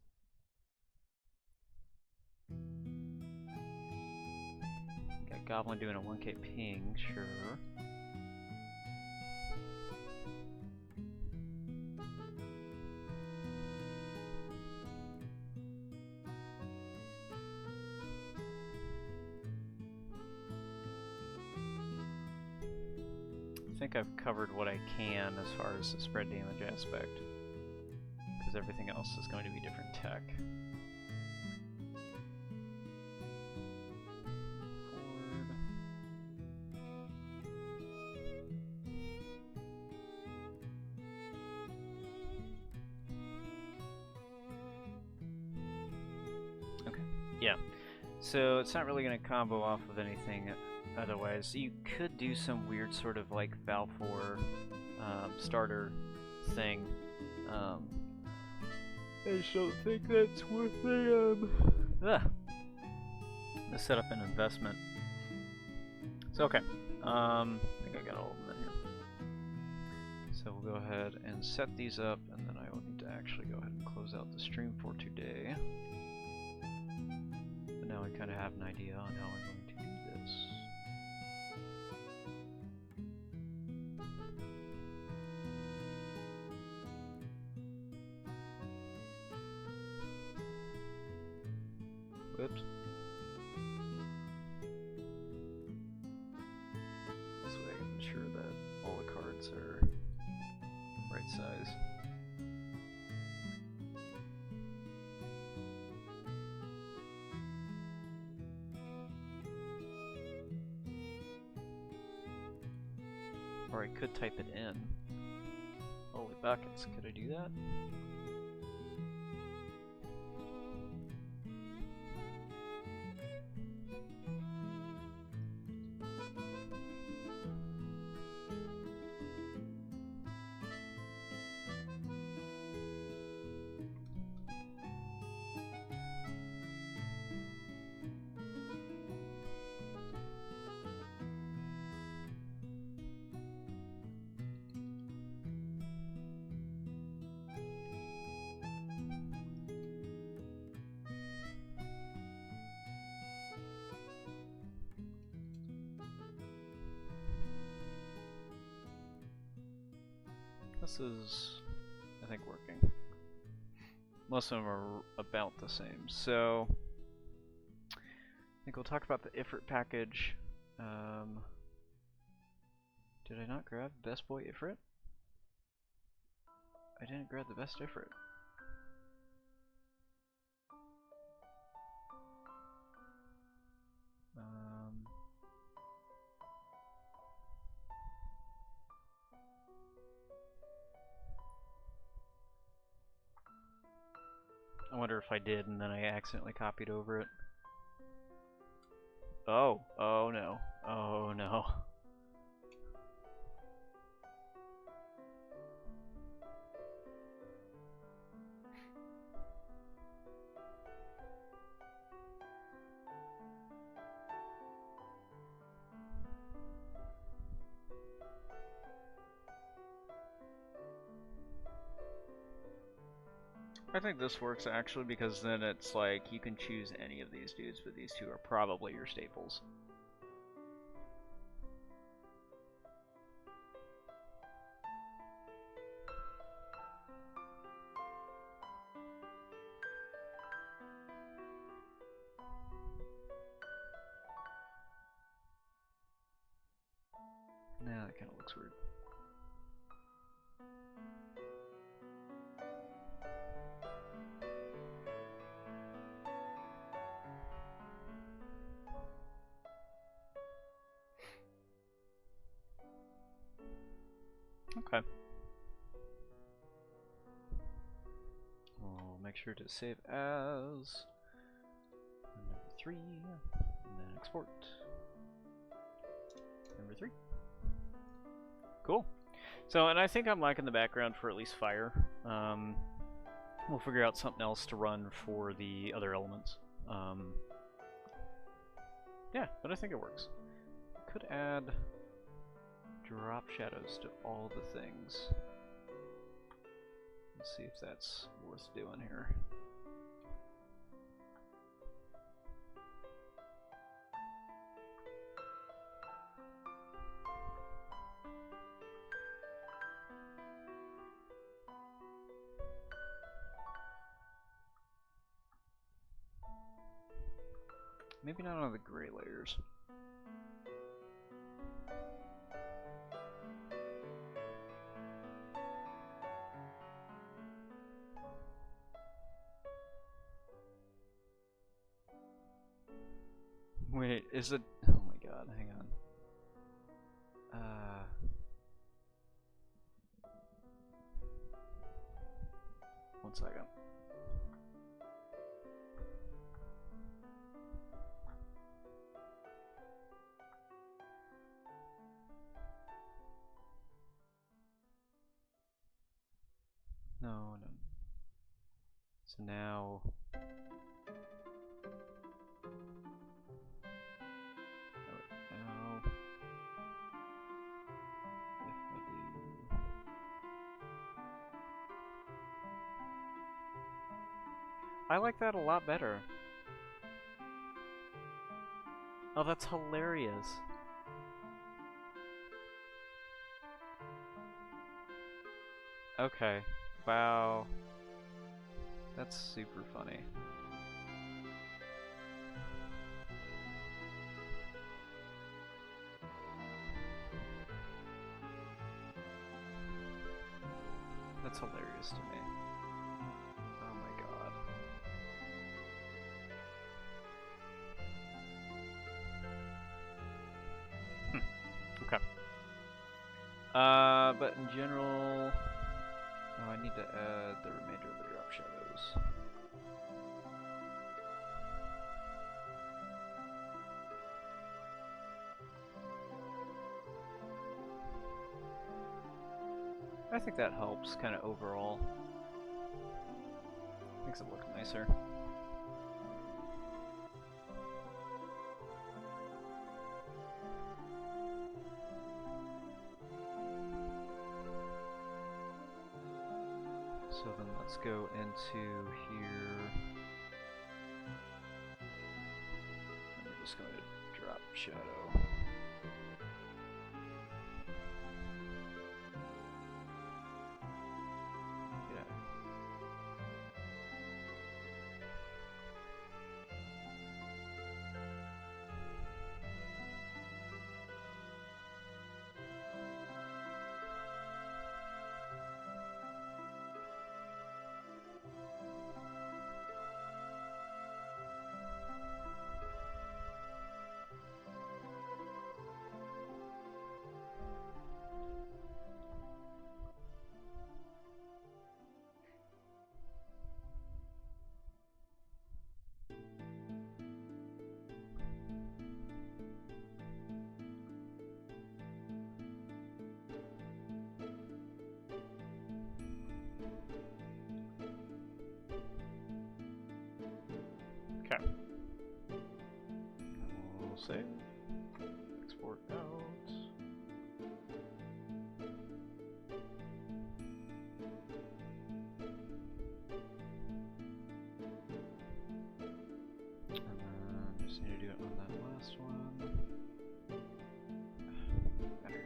Got Goblin doing a 1k ping, sure. I think I've covered what I can as far as the spread damage aspect, because everything else is going to be different tech. Okay, yeah. So it's not really going to combo off of anything otherwise. You could do some weird sort of like Valfor starter thing. I just don't think that's worth the set up an investment. So okay, I think I got all of them in here. So we'll go ahead and set these up, and then I will need to actually go ahead and close out the stream for today. But now I kind of have an idea on how I'm going to do this. Whoops. This way I can ensure that all the cards are right size. Or I could type it in. Holy buckets, could I do that? This is, I think, working. Most of them are about the same. So, I think we'll talk about the Ifrit package. Did I not grab Best Boy Ifrit? I didn't grab the Best Ifrit. I wonder if I did and then I accidentally copied over it. Oh no. Oh no. I think this works actually because then it's like you can choose any of these dudes, but these two are probably your staples. Nah, that kind of looks weird. Okay. We'll make sure to save as number 3, and then export. Number 3. Cool. So, and I think I'm liking the background for at least fire. We'll figure out something else to run for the other elements. Yeah, but I think it works. Could add drop shadows to all the things. Let's see if that's worth doing here. Maybe not on the gray layers. Wait, is it? Oh my god, hang on. 1 second. No. So now. I like that a lot better. Oh, that's hilarious. Okay. Wow. That's super funny. That's hilarious to me. Oh my god. Okay. But in general, oh, I need to add the remainder of the drop shadows. I think that helps, kind of overall. Makes it look nicer. So then let's go into here. And we're just going to drop shadow. save. Export out. And then just need to do it on that last one. Better.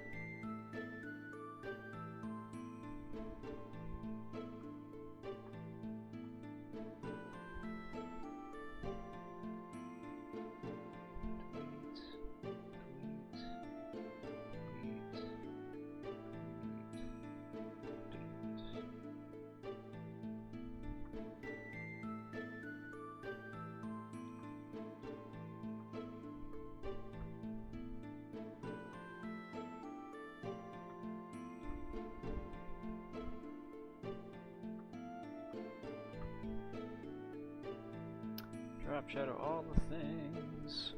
Drop shadow all the things.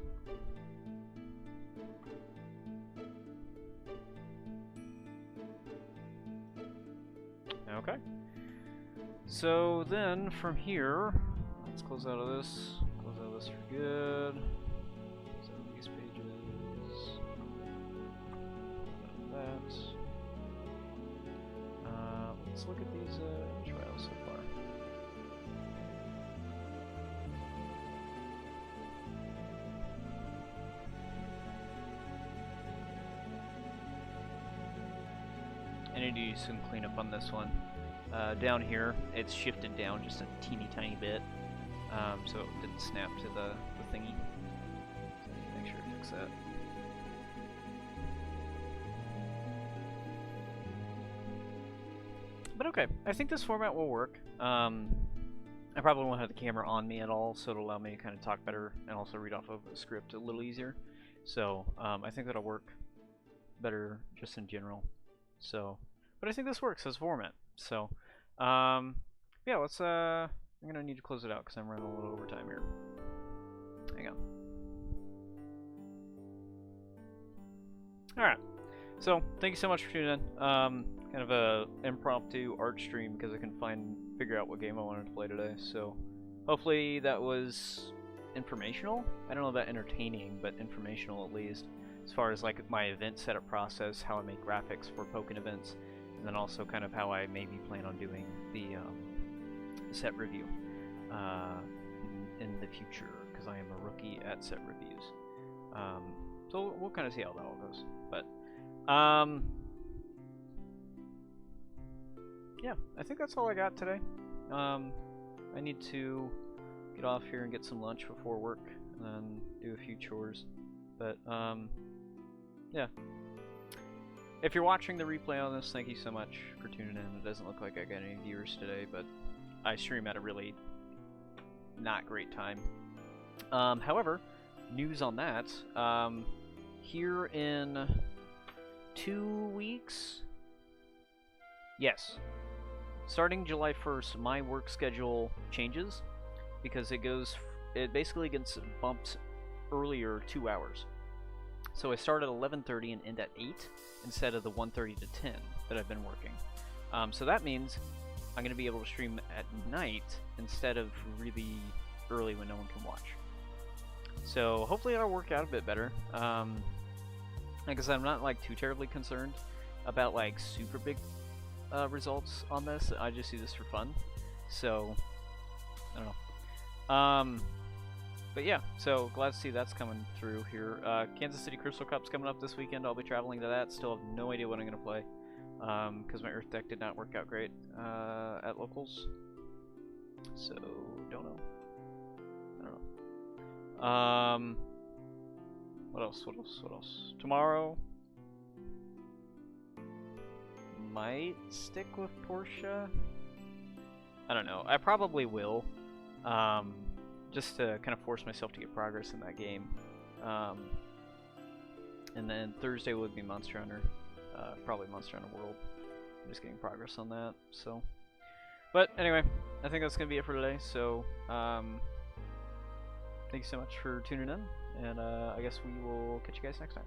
Okay. So then from here, let's close out of this. Close out of this for good. Close out of these pages. Close out of that. Let's look at these image files so far. I need to do some cleanup on this one. Down here, it's shifted down just a teeny tiny bit, so it didn't snap to the thingy. So I need to make sure to fix that. But okay, I think this format will work. I probably won't have the camera on me at all, so it'll allow me to kind of talk better and also read off of a script a little easier. So I think that'll work better just in general. So, but I think this works as a format. So, yeah, let's, I'm gonna need to close it out because I'm running a little over time here. Hang on. Alright, so thank you so much for tuning in. Kind of a impromptu art stream because I couldn't figure out what game I wanted to play today. So, hopefully that was informational. I don't know about entertaining, but informational at least. As far as like my event setup process, how I make graphics for Pokken events, and then also kind of how I maybe plan on doing the set review in the future, because I am a rookie at set reviews. So we'll kind of see how that all goes. But yeah, I think that's all I got today. I need to get off here and get some lunch before work, and then do a few chores. But yeah. If you're watching the replay on this, thank you so much for tuning in. It doesn't look like I got any viewers today, but I stream at a really not great time. However, news on that. Here in 2 weeks, yes, starting July 1st, my work schedule changes because it basically gets bumped earlier 2 hours. So I start at 11:30 and end at 8 instead of the 1:30 to 10 that I've been working. So that means I'm going to be able to stream at night instead of really early when no one can watch. So hopefully it'll work out a bit better. Like I said, I'm not like too terribly concerned about like super big results on this. I just do this for fun. So I don't know. But yeah, so glad to see that's coming through here. Kansas City Crystal Cup's coming up this weekend. I'll be traveling to that. Still have no idea what I'm going to play because my Earth deck did not work out great at locals. So, don't know. I don't know. What else? What else? What else? Tomorrow, might stick with Portia. I don't know. I probably will. Just to kind of force myself to get progress in that game. And then Thursday would be Monster Hunter. Probably Monster Hunter World. I'm just getting progress on that, so. But anyway, I think that's going to be it for today, so thank you so much for tuning in, and I guess we will catch you guys next time.